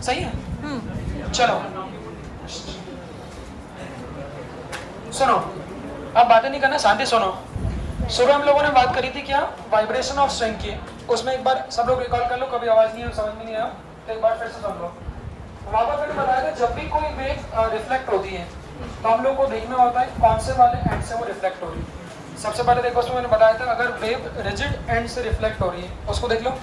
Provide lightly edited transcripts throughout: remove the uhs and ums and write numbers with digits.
सही है? चलो सुनो, अब बातें नहीं करना, शांति सुनो। सुबह हम लोगों ने बात करी थी क्या, वाइब्रेशन ऑफ स्ट्रिंग की। उसमें एक बार सब लोग रिकॉल कर लो, कभी आवाज नहीं है समझ में नहीं आया तो एक बार फिर से सुन लो। वहां पर मैंने बताया था जब भी कोई वेव रिफ्लेक्ट होती है तो हम लोग को देखना होता है कौन से वाले एंड से वो रिफ्लेक्ट हो रही है। सबसे पहले देखो, उसमें मैंने बताया था अगर वेव रिजिड एंड से रिफ्लेक्ट हो रही है उसको देख लो।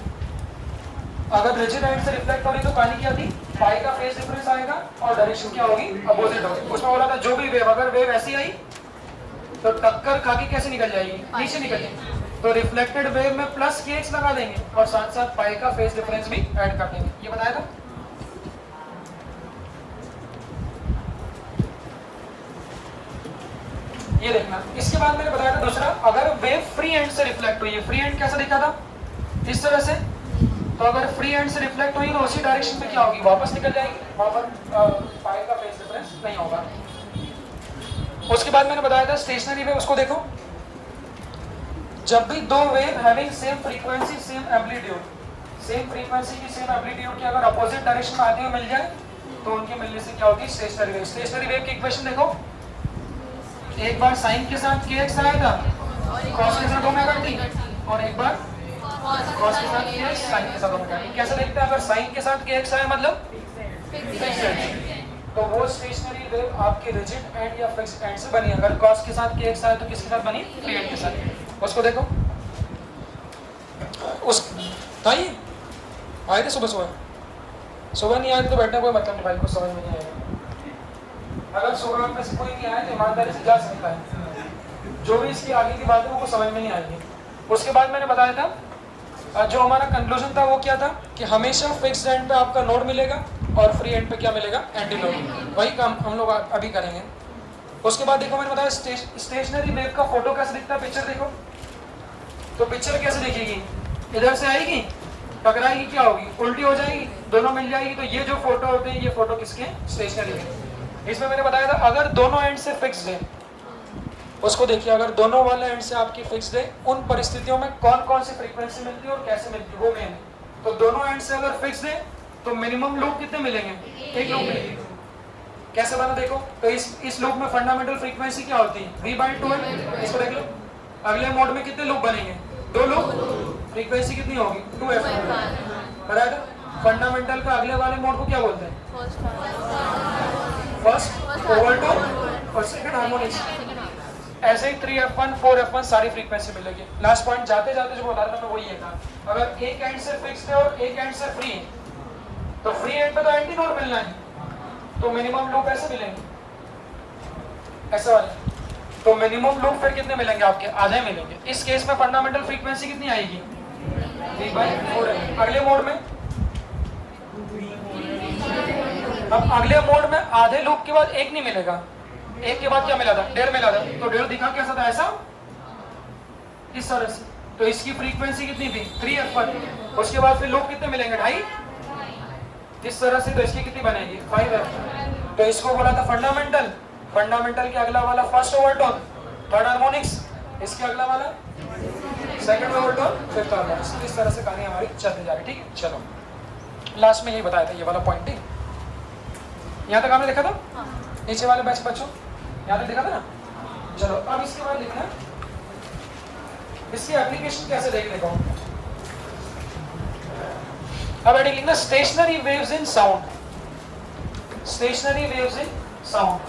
अगर रिजिड एंड से रिफ्लेक्ट हो रही तो कहानी क्या थी, पाई का फेज डिफरेंस आएगा और डायरेक्शन क्या होगी, अपोजिट होगी। उसमें बोला था जो भी वेव, अगर वेव ऐसी आई तो टक्कर खा के कैसे निकल जाएगी, नीचे निकल जाएगी। तो रिफ्लेक्टेड वेव में प्लस के एक्स लगा देंगे और साथ साथ पाई का फेज डिफरेंस भी ऐड कर देंगे। ये बताया था। ये देखना। इसके बाद मैंने बताया था दूसरा, अगर वेव फ्री एंड से रिफ्लेक्ट हुई है, फ्री एंड कैसा दिखा था, इस तरह से। तो अगर फ्री एंड से रिफ्लेक्ट हुई तो उसी डायरेक्शन में क्या होगी, वापस निकल जाएगी, वहां पर पाई का फेज डिफरेंस नहीं होगा। उसके बाद मैंने बताया था स्टेशनरी वेव, उसको देखो। जब भी दो wave having same frequency same amplitude, same frequency की सेम एम्पलीट्यूड की अगर अपोजिट डायरेक्शन में आते हुए मिल जाए तो उनके मिलने से क्या होगी, स्टेशनरी वेव। स्टेशनरी वेव की इक्वेशन देखो, एक बार साइन के साथ kx आएगा, कॉस के साथ ओमेगा टी, और एक बार कॉस के साथ kx, साइन के साथ ओमेगा टी। कैसे देखते हैं, अगर साइन के साथ kx आए मतलब तो वो स्टेशनरी वेव आपकी रिजिड एंड या फिक्स्ड एंड से बनी। अगर कॉस के साथ kx आए तो किसके साथ बनी, फ्री एंड के साथ। उसको देखो, उस भाई आए थे सुबह सुबह, सुबह नहीं आए तो बैठने कोई मतलब नहीं भाई, कुछ समझ में नहीं आएगा। अगर सुबह में से कोई नहीं आए तो ईमानदारी से जा सकता है, जो भी इसकी आगे की बात है वो समझ में नहीं आएगी। उसके बाद मैंने बताया था जो हमारा कंक्लूजन था वो क्या था कि हमेशा फिक्स्ड एंड पे आपका नोड मिलेगा और फ्री एंड पे क्या मिलेगा, एंटी नोड। वही काम हम लोग अभी करेंगे। उसके बाद देखो मैंने बताया स्टेशनरी वेव का फोटो कैसे दिखता है, पिक्चर देखो। तो पिक्चर कैसे दिखेगी, इधर से आएगी, टकराएगी, क्या होगी, उल्टी हो जाएगी, दोनों मिल जाएगी। तो ये जो फोटो होते हैं ये फोटो किसके, स्टेशनरी वेव। इसमें मैंने बताया था अगर दोनों एंड से फिक्स्ड है, उसको देखिए, अगर दोनों वाले एंड से आपकी फिक्स्ड है, उन परिस्थितियों में कौन कौन सी फ्रीक्वेंसी मिलती है और कैसे मिलती है वो मेन है। तो दोनों एंड से अगर फिक्स्ड है तो मिनिमम लूप कितने मिलेंगे, एक लूप मिलेगी। कैसे बना देखो, तो इस लूप में फंडामेंटल फ्रीक्वेंसी क्या होती है, v/2 है। इसको देख लो, अगले मोड में कितने लूप बनेंगे, दो लूप, फ्रीक्वेंसी कितनी होगी, 2f। बराबर। फंडामेंटल का अगले वाले मोड को क्या बोलते हैं, फर्स्ट ओवरटोन और सेकंड हार्मोनिक्स। ऐसे ही 3f1 4f1 सारी फ्रीक्वेंसी मिलेगी। लास्ट पॉइंट जाते जाते जो बता रहा था मैं वही है था, अगर एक एंड से फिक्स्ड है और एक एंड से फ्री है तो फ्री एंड पे तो एंटी नोड मिलना है, तो मिनिमम लूप ऐसे मिलेंगे, ऐसे वाले। तो मिनिमम लूप फिर कितने मिलेंगे आपके, आधे मिलेंगे। इस केस में फंडामेंटल फ्रीक्वेंसी कितनी आएगी, v/4। अगले मोड में, अब अगले मोड में आधे लूप के बाद एक नहीं मिलेगा, एक के बाद क्या मिला था, 1.5 मिला था। तो 1.5 दिखा कैसा था, ऐसा, इस तरह से। तो इसकी फ्रीक्वेंसी कितनी थी, 3f1। उसके बाद फिर लूप कितने मिलेंगे, 2.5, इस तरह से। तो इसकी कितनी बनेगी, 5f। तो इसको बोला था फंडामेंटल। फंडामेंटल के अगला वाला फर्स्ट ओवरटोन, थर्ड हार्मोनिक्स, इसके अगला वाला सेकंड ओवरटोन, फिफ्थ हार्मोनिक्स। इस तरह से कहानी हमारी चलती जा रही। ठीक है, चलो लास्ट में यही बताया था, ये वाला पॉइंट। ठीक, यहाँ तक आपने देखा था, नीचे वाले बैच बच्चों यहाँ तक देखा था ना। चलो अब इसके बाद लिखना इसकी एप्लीकेशन कैसे देखने को। अब हेडिंग लिखना stationery waves in sound, stationery waves in sound.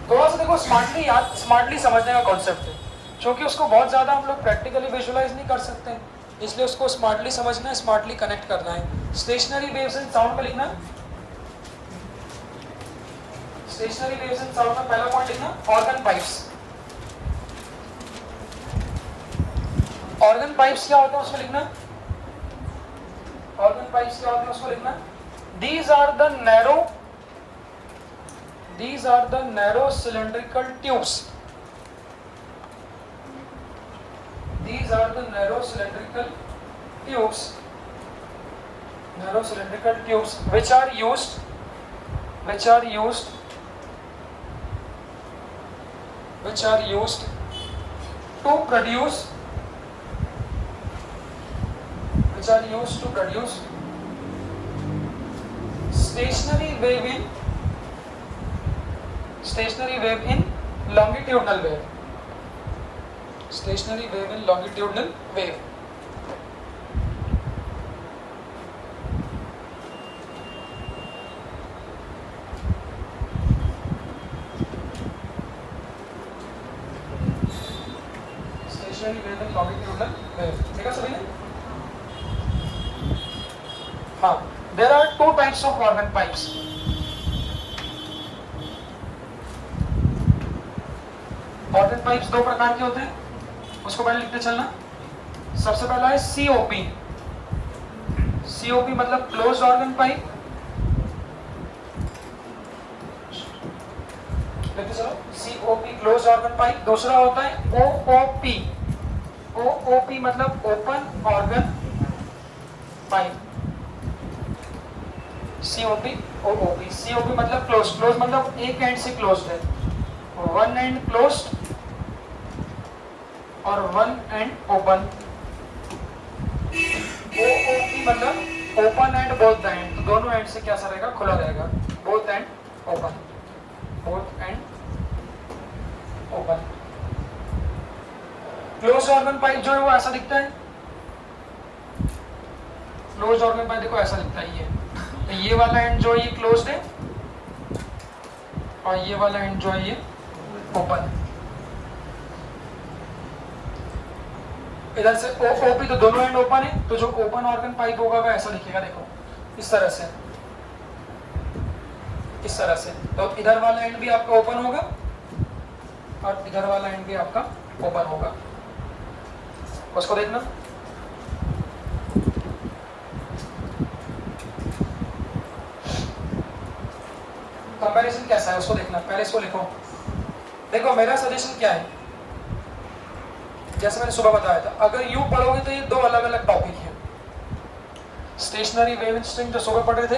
थोड़ा सा देखो स्मार्टली समझने का कॉन्सेप्ट है, क्योंकि उसको बहुत ज्यादा हम लोग प्रैक्टिकली विजुअलाइज नहीं कर सकते, इसलिए उसको स्मार्टली समझना है, स्मार्टली कनेक्ट करना है। स्टेशनरी वेव्स इन साउंड में लिखना, स्टेशनरी वेव्स इन साउंड में पहला पॉइंट लिखना ऑर्गन पाइप्स। ऑर्गन पाइप्स क्या होता है उसको लिखना, ऑर्गन पाइप्स क्या होते हैं उसको लिखना। These are the narrow cylindrical tubes. These are the narrow cylindrical tubes. Narrow cylindrical tubes which are used to produce stationary wave in longitudinal wave, stationary wave in longitudinal wave. Stationary wave in longitudinal wave, ठीक है सभी ने? हाँ, there are two types of organ pipes. Organ pipes दो प्रकार के होते हैं, उसको पहले लिखते चलना। सबसे पहला है COP। COP मतलब क्लोज ऑर्गन पाइप, लिखते चलो। COP close organ pipe. दूसरा होता है OOP। OOP मतलब open organ pipe. COP OOP। COP मतलब क्लोज, क्लोज मतलब एक एंड से क्लोज्ड है, वन एंड क्लोज्ड और वन एंड ओपन। OOP मतलब open and both the end, तो दोनों एंड से क्या सा रहेगा, खुला रहेगा। Both and open, both and open. Close organ pipe जो है वो ऐसा दिखता है। क्लोज ऑर्गन पाइप देखो ऐसा दिखता है। ये वाला एंड जो है ये क्लोज्ड है और ये वाला एंड जो है ये ओपन है। इधर से OOP तो दोनों एंड ओपन है, तो जो ओपन ऑर्गन पाइप होगा वो ऐसा दिखेगा, देखो इस तरह से, इस तरह से। तो इधर वाला एंड भी आपका ओपन होगा और इधर वाला एंड भी आपका ओपन होगा। उसको देखना। कंपैरिजन कैसा है उसको देखना, पहले इसको लिखो। देखो मेरा सजेशन क्या है, जैसे मैंने सुबह बताया था, अगर यूं पढ़ोगे तो ये दो अलग अलग टॉपिक हैं। स्टेशनरी वेव इन स्ट्रिंग जो सुबह पढ़ रहे थे,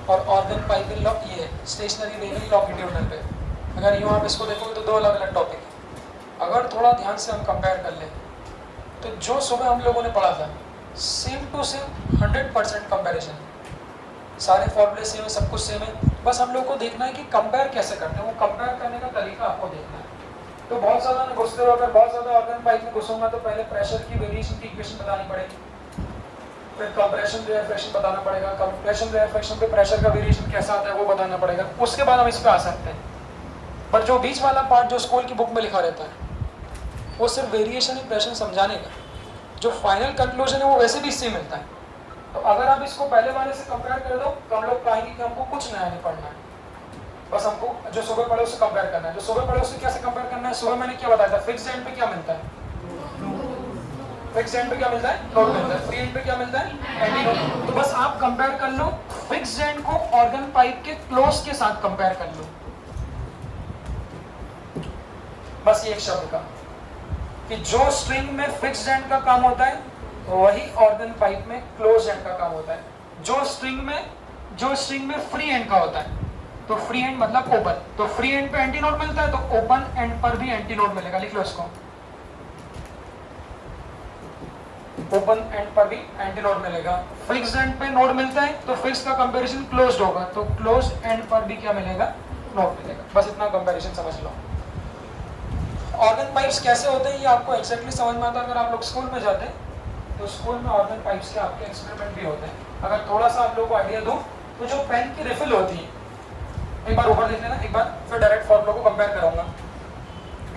और ऑर्गन पाइप इन लॉक, ये स्टेशनरी वेव इन लॉन्गिट्यूडनल पे। अगर यूं आप इसको देखोगे तो दो अलग अलग टॉपिक है। अगर थोड़ा ध्यान से हम कंपेयर कर लें तो जो सुबह हम लोगों ने पढ़ा था सेम टू सेम 100% कंपेरिजन। सारे फॉर्मूले सेम है, सब कुछ सेम है, बस हम लोग को देखना है कि कंपेयर कैसे करते हैं। वो कंपेयर करने का तरीका आपको देखना है। तो बहुत ज़्यादा मैं घुसते रहो, अगर बहुत ज़्यादा ऑर्गन पाइप में घुसूंगा तो पहले प्रेशर की वेरिएशन की इक्वेशन बतानी पड़ेगी, फिर कंप्रेशन रेफ्रिजरेशन बताना पड़ेगा, कंप्रेशन रेफ्रिजरेशन पे प्रेशर का वेरिएशन कैसा आता है वो बताना पड़ेगा, उसके बाद हम इस पे आ सकते हैं। पर जो बीच वाला पार्ट जो स्कूल की बुक में लिखा रहता है वो सिर्फ वेरिएशन इन प्रेशर समझाने का, जो फाइनल कंक्लूजन है वो वैसे भी इससे मिलता है। तो अगर आप इसको पहले वाले से कंपेयर कर दो तो हम लोग पाएंगे कि हमको कुछ नया नहीं पढ़ना है, बस हमको जो सुबह पढ़े उससे कंपेयर करना है। जो सुबह पढ़े उससे कैसे कंपेयर करना है, सुबह मैंने क्या बताया था, फिक्स्ड एंड पे क्या मिलता है, फिक्स्ड एंड पे क्या मिलता है, नोड मिलता है। फ्री एंड पे क्या मिलता है, एंटी नोड। तो बस आप कंपेयर कर लो फिक्स्ड एंड को ऑर्गन पाइप के क्लोज के साथ कंपेयर कर लो, बस ये एक शब्द का, कि जो स्ट्रिंग में फिक्स्ड एंड का काम होता है वही ऑर्गन पाइप में क्लोज एंड का काम होता है। जो स्ट्रिंग में फ्री एंड का होता है, तो फ्री एंड मतलब ओपन, तो फ्री एंड पे एंटी नोड मिलता है, तो ओपन एंड पर भी एंटी नोड मिलेगा। लिख लो इसको, ओपन एंड पर भी एंटी नोड मिलेगा। फिक्स्ड एंड पे नोड मिलता है तो फिक्स का कंपैरिजन क्लोज्ड होगा, तो क्लोज एंड पर भी क्या मिलेगा, नोड मिलेगा। बस इतना कंपैरिजन समझ लो। ऑर्गन पाइप्स कैसे होते हैं ये आपको एक्जैक्टली समझ में आता है अगर आप लोग स्कूल में जाते हैं, तो स्कूल में ऑर्गन पाइप्स के आपके एक्सपेरिमेंट भी होते हैं। अगर थोड़ा सा आप लोगों को आइडिया दूं तो जो पेन की रिफिल होती है, एक बार ऊपर देख लेना, एक बार फिर डायरेक्ट फॉर्मूला को कंपेयर करूंगा।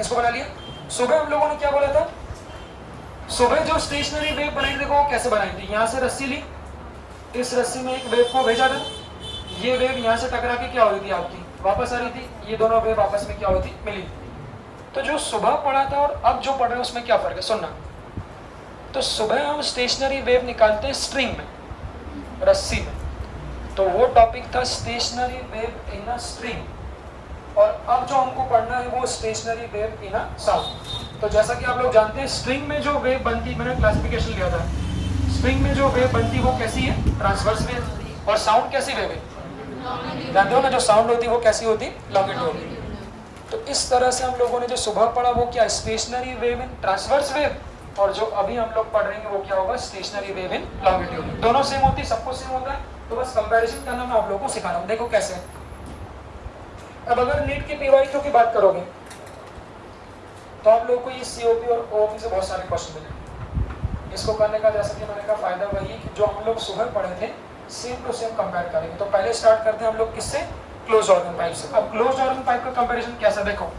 इसको बना लिया। सुबह हम लोगों ने क्या बोला था, सुबह जो स्टेशनरी वेव बनाई थी देखो कैसे बनाई थी। यहाँ से रस्सी ली, इस रस्सी में एक वेव को भेजा था, ये वेव यहाँ से टकरा के क्या हो रही थी आपकी, वापस आ रही थी, ये दोनों वेव आपस में क्या होती, मिली। तो जो सुबह पढ़ा था और अब जो पढ़ रहे हैं उसमें क्या फर्क है, सुनना। तो सुबह हम स्टेशनरी वेव निकालते हैं स्ट्रिंग में, रस्सी में, तो वो टॉपिक था stationery wave in a string, और अब जो हमको पढ़ना है वो stationery wave in a sound. तो जैसा कि आप लोग जानते हैं स्ट्रिंग में जो वेव बनती, मैंने क्लासिफिकेशन लिया था, स्ट्रिंग में जो वेव बनती वो कैसी है, ट्रांसवर्स वेव, और साउंड कैसी वेव है, जानते हो ना, जो साउंड होती है वो कैसी होती, लॉन्गिट्यूड। तो इस तरह से हम लोगों ने जो सुबह पढ़ा वो क्या, स्टेशनरी वेव इन ट्रांसवर्स वेव और जो अभी हम लोग पढ़ रहे हैं वो क्या होगा, स्टेशनरी वेव इन लॉन्गिट्यूड। दोनों सेम होती है, सब कुछ सेम होता है, तो बस कंपैरिजन करना मैं आप लोगों को सिखा रहा हूँ। देखो कैसे। अब अगर नीट के पीवाईक्यू की बात करोगे तो आप लोगों को ये सीओपी और ओओपी से बहुत सारे क्वेश्चन मिलेंगे। इसको करने का जैसा कि मैंने कहा फायदा वही है कि जो हम लोग सुबह पढ़े थे सेम टू सेम कंपेयर करेंगे। तो पहले स्टार्ट करते हैं हम लोग किससे, क्लोज ऑर्गन पाइप से। अब क्लोज ऑर्गन पाइप का कंपैरिजन कैसा, देखो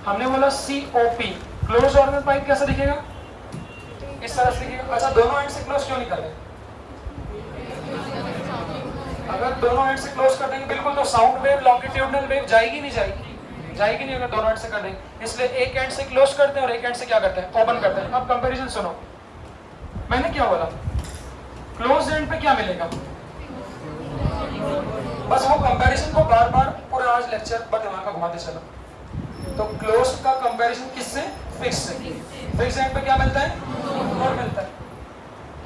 हमने बोला सीओपी, क्लोज ऑर्गन पाइप कैसा दिखेगा, इस तरह से दिखेगा। अच्छा दोनों एंड से क्लोज क्यों नहीं कर रहे, अगर दोनों एंड से क्लोज कर देंगे बिल्कुल तो साउंड वेव लॉन्गिट्यूडनल वेव जाएगी नहीं, जाएगी नहीं अगर दोनों एंड से कर देंगे। इसलिए एक एंड से क्लोज करते हैं और एक एंड से क्या करते हैं, ओपन करते हैं। अब कंपैरिजन सुनो, मैंने क्या बोला, क्लोज एंड पे क्या मिलेगा, बस वो कंपैरिजन को बार बार पूरा आज लेक्चर पर दिमाग का घुमाते चलो। तो क्लोज का कंपैरिजन किससे, फिक्स से। फिक्स एंड पे क्या मिलता है, नोड मिलता है,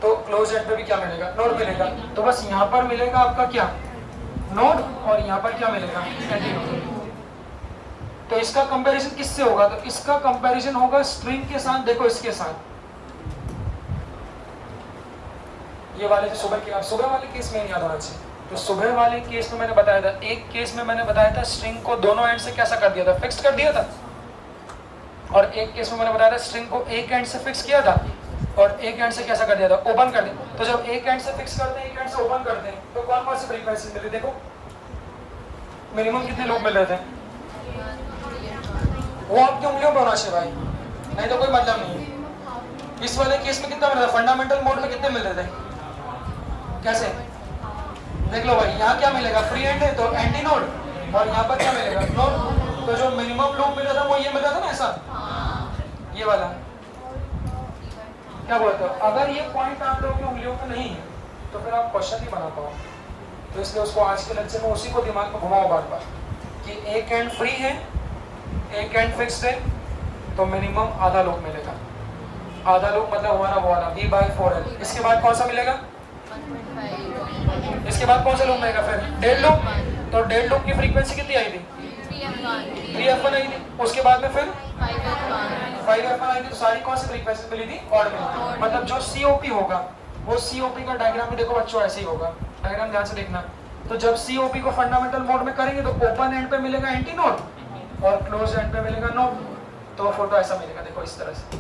तो क्लोज एंड पे भी क्या मिलेगा, नोड मिलेगा। तो बस यहाँ पर मिलेगा आपका क्या, नोड, और यहाँ पर क्या मिलेगा, एंटी नोड। तो इसका कंपैरिजन किससे होगा, तो इसका कंपैरिजन होगा स्ट्रिंग के साथ। देखो इसके साथ ये वाले जो सुबह वाले केस में याद होना चाहिए। तो सुबह वाले केस में मैंने बताया था, एक केस में मैंने बताया था स्ट्रिंग को दोनों एंड से कैसा कर दिया था, फिक्स कर दिया था। और एक केस में मैंने बताया था स्ट्रिंग को एक एंड से फिक्स किया था और एक एंड से कैसा कर दिया था, ओपन कर दिया। तो जब एक एंड से फिक्स करते हैं, एक एंड से ओपन करते हैं, तो कौन कौन सी फ्रीक्वेंसी मिल रही, देखो मिनिमम कितने लोग मिल रहे थे, वो आपकी उंगलियों पर होना चाहिए भाई, नहीं तो कोई मतलब नहीं है। इस वाले केस में कितना मिल रहा है, फंडामेंटल मोड में कितने मिल रहे थे, कैसे देख लो भाई, यहाँ क्या मिलेगा, फ्री एंड है तो एंटी नोड, और यहाँ पर क्या मिलेगा, नोड। तो जो मिनिमम लूप मिला था वो ये मिला था ना, ऐसा ये वाला, क्या बोलते हो। अगर ये पॉइंट आप लोगों की उंगलियों पे नहीं है तो फिर आप क्वेश्चन नहीं बना पाओ। तो इसलिए उसको आज के लेक्चर में उसी को दिमाग में घुमाओ बार बार कि एक एंड फ्री है, एक एंड फिक्स्ड है, तो मिनिमम आधा लूप मिलेगा। आधा लूप मतलब हमारा वो वाला V/4L। इसके बाद कौन सा मिलेगा, इसके बाद कौन सा लूप मिलेगा, फिर डेढ़ लूप। तो डेढ़ लूप की फ्रीक्वेंसी कितनी आई थी, 3f1 आई थी। उसके बाद में फिर 5f1 आई थी। तो सारी कौन सी फ्रीक्वेंसी मिली थी, ऑड मिली। मतलब जो COP होगा वो COP का डायग्राम भी देखो बच्चों ऐसे ही होगा, डायग्राम ध्यान से देखना। तो जब COP को फंडामेंटल मोड में करेंगे तो ओपन एंड पे मिलेगा एंटी नोड और क्लोज एंड पे मिलेगा नोड। तो फोटो ऐसा मिलेगा, देखो इस तरह से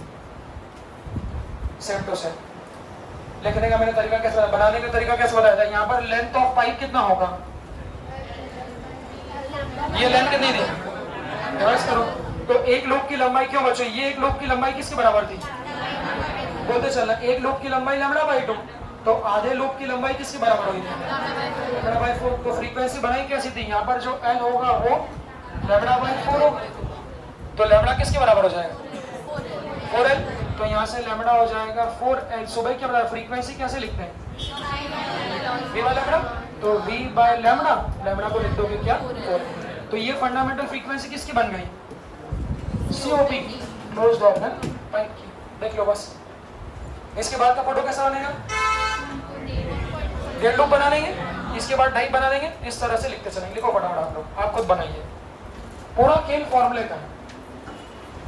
सेम टू सेम। लिखने का मैंने तरीका कैसे बताया, बनाने का तरीका कैसे बताया था। यहाँ पर लेंथ ऑफ पाइप कितना होगा, ये लेंथ कितनी थी, रिवर्स करो। तो एक लूप की लंबाई क्यों बच्चों, ये एक लूप की लंबाई किसके बराबर थी, बोलते चलना, एक लूप की लंबाई λ/2। तो आधे लूप की लंबाई किसके बराबर हुई थी, λ/4। तो फ्रीक्वेंसी बनाई कैसी थी, यहाँ पर जो L होगा वो λ/4 होगा। तो लैम्बडा किसके बराबर हो जाएगा, 4L। तो यहाँ से लैम्बडा हो जाएगा 4L। सुबह क्या बताया, फ्रीक्वेंसी कैसे लिखते हैं, V/λ। तो V/λ को लिख दोगे क्या, 4। तो ये फंडामेंटल फ्रीक्वेंसी किसकी बन गई, COP, क्लोज्ड ऑर्गन पाइप की। देख लो बस। इसके बाद का फोटो कैसा बनेगा, डेढ़ लूप बना लेंगे, इसके बाद ढाई बना देंगे, इस तरह से लिखते चलेंगे। लिखो फटाफट आप लोग, आप खुद बनाइए। पूरा खेल फॉर्मूले का है,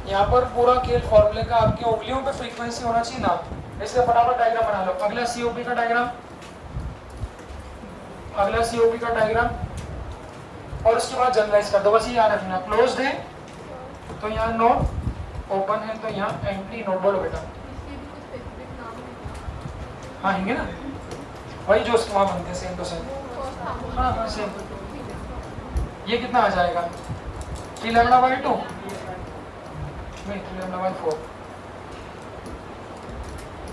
यहाँ पर पूरा खेल फॉर्मूले का। आपकी उंगलियों पे फ्रीक्वेंसी होना चाहिए ना, इसलिए फटाफट डायग्राम बना लो। अगला COP का डायग्राम, अगला COP का डायग्राम, और उसके बाद जनरलाइज कर दो। बस ये याद रखना, क्लोज्ड है तो यहाँ नोड, ओपन है तो यहाँ एंटी नोड। बोलो बेटा, हाँ होंगे ना, वही जो उसके वहाँ बनते हैं सेम टू सेम। हाँ हाँ सेम। ये कितना आ जाएगा, 3λ/2 नहीं 3λ/4।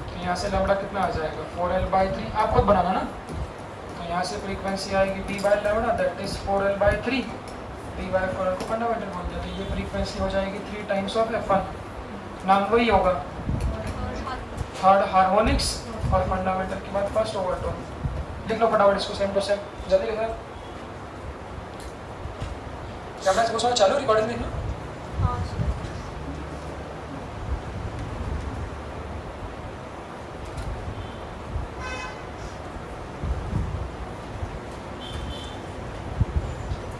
तो यहाँ से लैम्बडा कितना आ जाएगा, 4L/3। आप खुद बनाना ना। तो यहाँ से फ्रीक्वेंसी आएगी P/λ, that is 4L/3। P/4L को फंडामेंटल बोलते हैं। तो ये फ्रीक्वेंसी हो जाएगी 3 टाइम्स ऑफ f1। नाम वही होगा, थर्ड हार्मोनिक्स और फंडामेंटल के बाद फर्स्ट ओवरटोन। लिख लो फटाफट इसको सेम टू सेम, जल्दी लिखना। कैमरा से घुसना चालू, रिकॉर्डिंग देखना।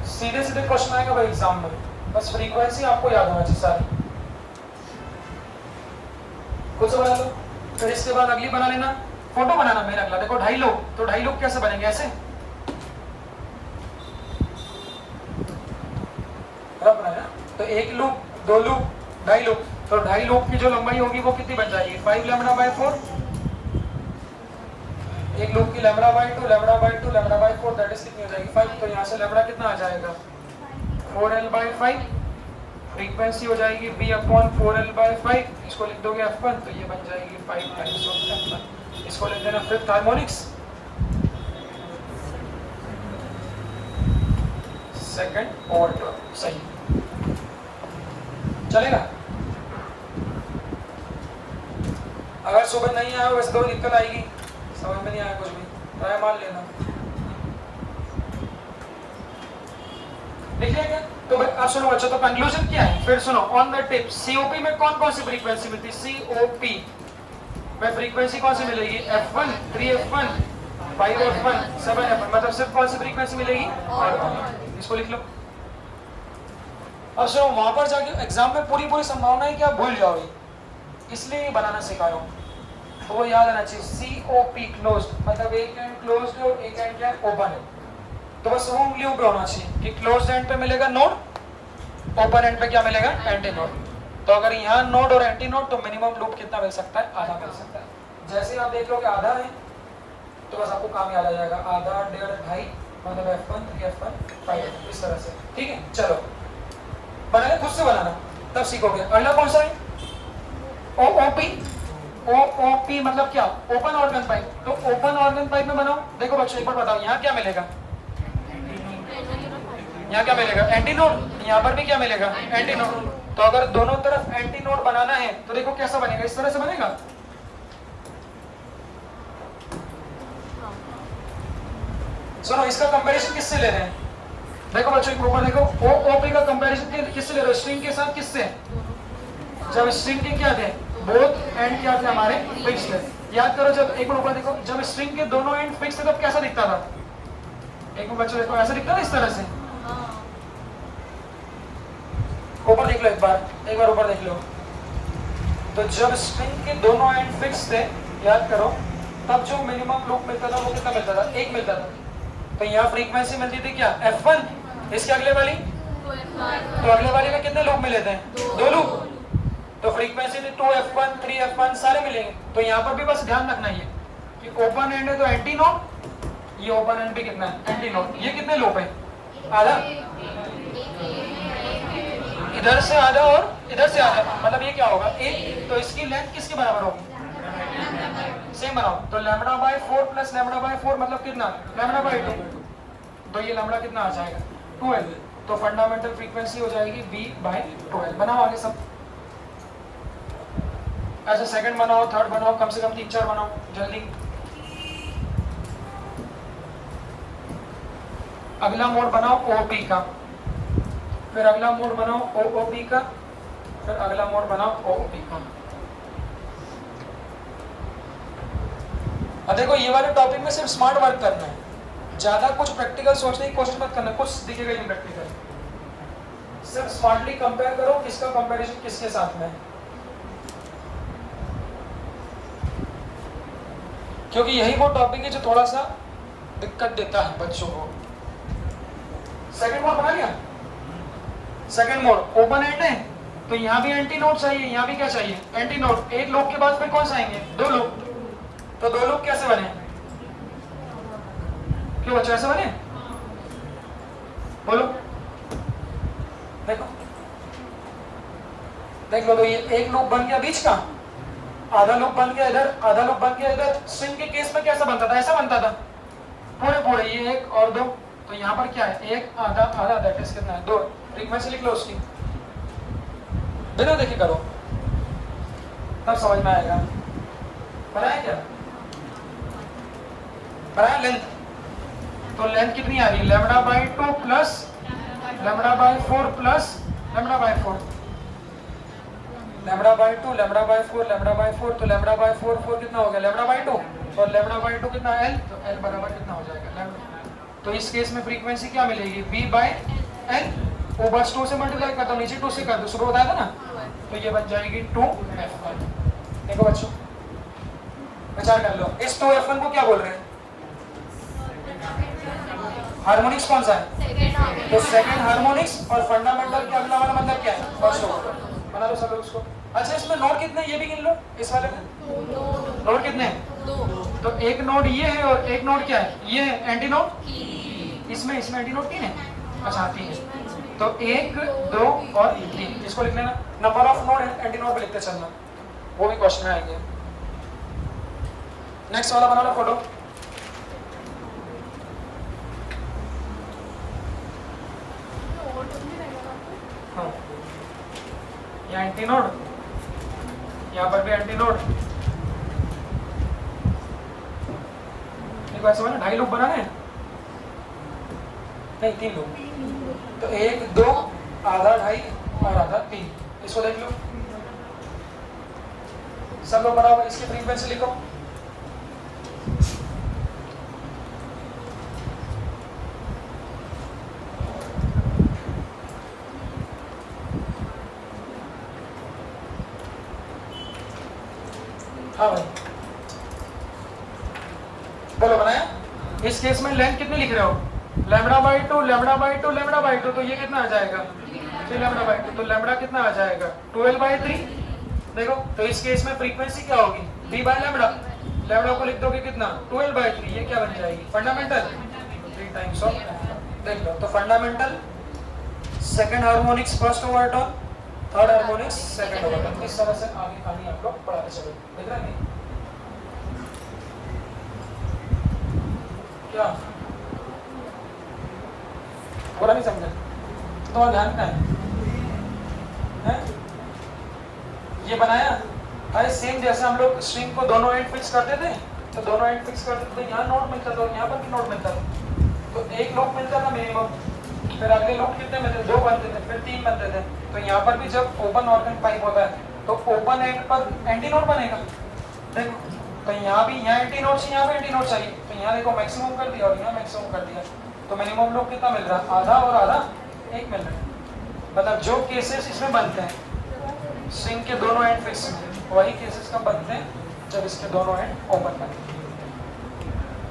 सीधे सीधे क्वेश्चन आएगा भाई एग्जाम में, बस फ्रीक्वेंसी आपको याद होना चाहिए सारी। खुद से बना लो। फिर इसके बाद अगली बना लेना, फोटो बनाना मेरा अगला। देखो 2.5 लूप, तो 2.5 लूप कैसे बनेंगे? ऐसे बनाया, तो 1 लूप, 2 लूप, 2.5 लूप। तो 2.5 लूप की जो लंबाई होगी वो कितनी बन जाएगी? 5 λ/4। 1 लूप की λ/2, λ/2, λ/4, दैट इज कितनी हो जाएगी? 5। तो यहाँ से लैम्बडा कितना आ जाएगा? 4l/5। फ्रीक्वेंसी हो जाएगी v/4l/5। इसको लिख दोगे f1, तो ये बन जाएगी 5 टाइम्स ऑफ f1। इसको लिख देना फिफ्थ हार्मोनिक्स, सेकंड ऑर्डर। सही चलेगा? अगर सुबह नहीं आया वैसे तो दिक्कत आएगी, समझ में नहीं आया कुछ भी, ट्राई मार लेना। लिख लिया क्या? तो अब सुनो बच्चों, तो कंक्लूजन क्या है? फिर सुनो, ऑन द टिप सीओपी में कौन कौन सी फ्रीक्वेंसी मिलती है? सीओपी में फ्रीक्वेंसी कौन सी मिलेगी? f1, 3f1, 5f1, 7f1। मतलब सिर्फ कौन सी फ्रीक्वेंसी मिलेगी? इसको लिख लो। अब सुनो, वहां पर जाके एग्जाम में पूरी संभावना है कि आप भूल जाओगे, इसलिए बनाना सिखाया हूं, तो वो याद रहना चाहिए। सीओपी क्लोज्ड मतलब एक एंड क्लोज्ड है और एक एंड क्या ओपन है। तो बस वो उंगली ऊपर होना चाहिए कि क्लोज्ड एंड पे मिलेगा नोड, ओपन एंड पे क्या मिलेगा? Anti node. तो अगर यहाँ नोड और एंटी नोड, तो मिनिमम लूप कितना मिल सकता है? आधा मिल सकता है। जैसे आप देख लो कि आधा है, तो बस आपको काम याद आ जाएगा, आधा, 1.5, 2.5, मतलब f1, 3f1, 5f1, इस तरह से। ठीक है, चलो बनाने, खुद से बनाना, तब सीखोगे। अगला कौन सा है? ओओपी। ओओपी मतलब क्या? Open organ pipe. तो ओपन ऑर्गन पाइप में बनाओ। देखो बच्चों एक बार बताओ, यहाँ क्या मिलेगा? यहाँ क्या मिलेगा? Anti node. यहाँ पर भी क्या मिलेगा? Anti node. तो अगर दोनों तरफ एंटी नोड बनाना है तो देखो कैसा बनेगा, इस तरह से बनेगा। सुनो, इसका कंपैरिजन किससे ले रहे हैं? देखो बच्चों एक ऊपर देखो, ओओपी का कंपैरिजन किससे ले रहे हो? स्ट्रिंग के साथ। किससे? जब स्ट्रिंग के क्या थे? बोथ एंड क्या थे हमारे? फिक्स थे। याद करो, जब एक ऊपर देखो, जब स्ट्रिंग के दोनों एंड फिक्स थे तब कैसा दिखता था? एक बच्चों देखो, ऐसा दिखता था इस तरह से। ऊपर देख लो एक बार ऊपर देख लो। तो जब स्ट्रिंग के दोनों एंड फिक्स थे, याद करो, तब जो मिनिमम लूप मिलता था वो कितना मिलता था? 1 मिलता था। तो यहाँ फ्रीक्वेंसी मिलती थी क्या? f1। इसके अगले वाली, तो अगले वाली में कितने लूप मिले थे? 2 लूप। तो फ्रीक्वेंसी थी 2f1, 3f1 सारे मिलेंगे। तो यहाँ पर भी बस ध्यान रखना ये कि ओपन एंड है तो एंटी नोड, ये ओपन एंड भी कितना है? Anti node. ये कितने लूप है? आधा, इधर से आधा और इधर से आधा, मतलब ये क्या होगा? 1। तो इसकी लेंथ किसके बराबर होगी? सेम बनाओ। तो λ/4 प्लस λ/4 मतलब कितना? λ/2। तो ये लैम्बडा कितना आ जाएगा? 12। तो फंडामेंटल फ्रीक्वेंसी हो जाएगी v/12। बनाओ आगे सब ऐसे, सेकंड बनाओ, थर्ड बनाओ, कम से कम 3-4 बनाओ जल्दी। अगला मोड बनाओ ओपी का, फिर अगला मोड बनाओ ओओपी का, फिर अगला मोड बनाओ ओओपी का। अब देखो, ये वाले टॉपिक में सिर्फ स्मार्ट वर्क करना है, ज्यादा कुछ प्रैक्टिकल सोचने की कोशिश मत करना, कुछ दिखेगा नहीं प्रैक्टिकल। सिर्फ स्मार्टली कंपेयर करो किसका कंपैरिजन किसके साथ में है, क्योंकि यही वो टॉपिक है जो थोड़ा सा दिक्कत देता है बच्चों को। सेकंड मोड बना लिया। सेकंड मोड ओपन एंड है, तो यहाँ भी एंटी नोड चाहिए, यहाँ भी क्या चाहिए? Anti node. एक लूप के बाद फिर कौन सा आएंगे? 2 लूप। तो 2 लूप कैसे बने? क्यों बच्चों ऐसे बने? बोलो, देखो देख लो। तो ये एक लूप बन गया बीच का, आधा लूप बन गया इधर, आधा लूप बन गया इधर। स्ट्रिंग के केस में कैसा बनता था? ऐसा बनता था पूरे ये 1 और 2। तो यहाँ पर क्या है? 1 आधा आधा, दैट इज कितना है? 2। फ्रीक्वेंसी लिख लो उसकी, बिना देखे करो तब समझ में आएगा। बनाया क्या? बनाया लेंथ। तो लेंथ कितनी आ रही है? λ/2 प्लस λ/4 प्लस λ/4, λ/2, λ/4, λ/4। तो λ/4 कितना हो गया? λ/2। और λ/2 कितना? l। तो l बराबर कितना हो जाएगा? λ। तो इस केस में फ्रीक्वेंसी क्या मिलेगी? v/l। ऊपर 2 से मल्टीप्लाई करता हूँ, नीचे 2 से कर दो, सुबह बताया था ना। तो ये बन जाएगी 2f1। देखो बच्चों, विचार कर लो, इस 2F1 को क्या बोल रहे हैं? हार्मोनिक्स कौन सा है? तो सेकंड हार्मोनिक्स, और फंडामेंटल के अगला वाला मतलब क्या है? First order. बना लो सब लोग उसको। अच्छा, इसमें नोड कितने हैं ये भी गिन लो, इस वाले में नोड कितने हैं? 2। तो एक नोड ये है और एक नोड क्या है? ये है एंटी नोड। इसमें एंटी नोड 3 है। अच्छा 3 है, तो 1 2 और 3 इसको लिख लेना। Number of node anti node पे लिखते चलना, वो भी क्वेश्चन में आएंगे। नेक्स्ट वाला बना लो फोटो। हाँ, यहाँ एंटी नोड, यहाँ पर भी एंटी नोड। देखो ऐसे बना, 2.5 लूप बनाने हैं, नहीं 3 लूप। तो 1 2 आधा 2.5 और आधा 3, इसको देख लो। सब लोग बना हुआ, इसकी फ्रीक्वेंसी लिखो। हाँ भाई बोलो, बनाया। इस केस में लेंथ कितनी लिख रहे हो? λ/2 λ/2 λ/2, तो ये कितना आ जाएगा? 3 λ/2, तो लैम्बडा कितना आ जाएगा? 12/3। देखो, तो इस केस में फ्रीक्वेंसी क्या होगी? b/λ। लैम्बडा को लिख दोगे कितना? 12/3। ये क्या बन जाएगी? Fundamental 3 times of. देख लो, तो fundamental second harmonics first overtone, third harmonics second overtone. इस तरह से आगे कहानी आप लोग पढ़ाते चलो। देख रहे हैं क्या? पूरा नहीं समझे तो ध्यान का है? ये बनाया भाई सेम जैसे हम लोग स्ट्रिंग को दोनों एंड फिक्स करते थे, तो दोनों एंड फिक्स करते थे, तो यहाँ नोट मिलता था और यहाँ पर भी नोट मिलता था। तो एक लूप मिलता था मिनिमम, फिर अगले लूप कितने मिलते थे? 2 बनते थे, फिर 3 बनते थे। तो यहाँ पर भी जब ओपन ऑर्गन पाइप होता है तो ओपन एंड पर एंटी नोट बनेगा। देखो, तो यहाँ भी यहाँ एंटी नोट चाहिए, यहाँ पे एंटी नोट चाहिए, तो यहाँ देखो मैक्सिमम कर दिया और यहाँ मैक्सिमम कर दिया। तो मिनिमम लूप कितना मिल रहा है? आधा और आधा 1 मिल रहा है। मतलब जो केसेस इसमें बनते हैं स्ट्रिंग के दोनों एंड फिक्स में, वही केसेस कब बनते हैं? जब इसके दोनों एंड ओपन बनते हैं।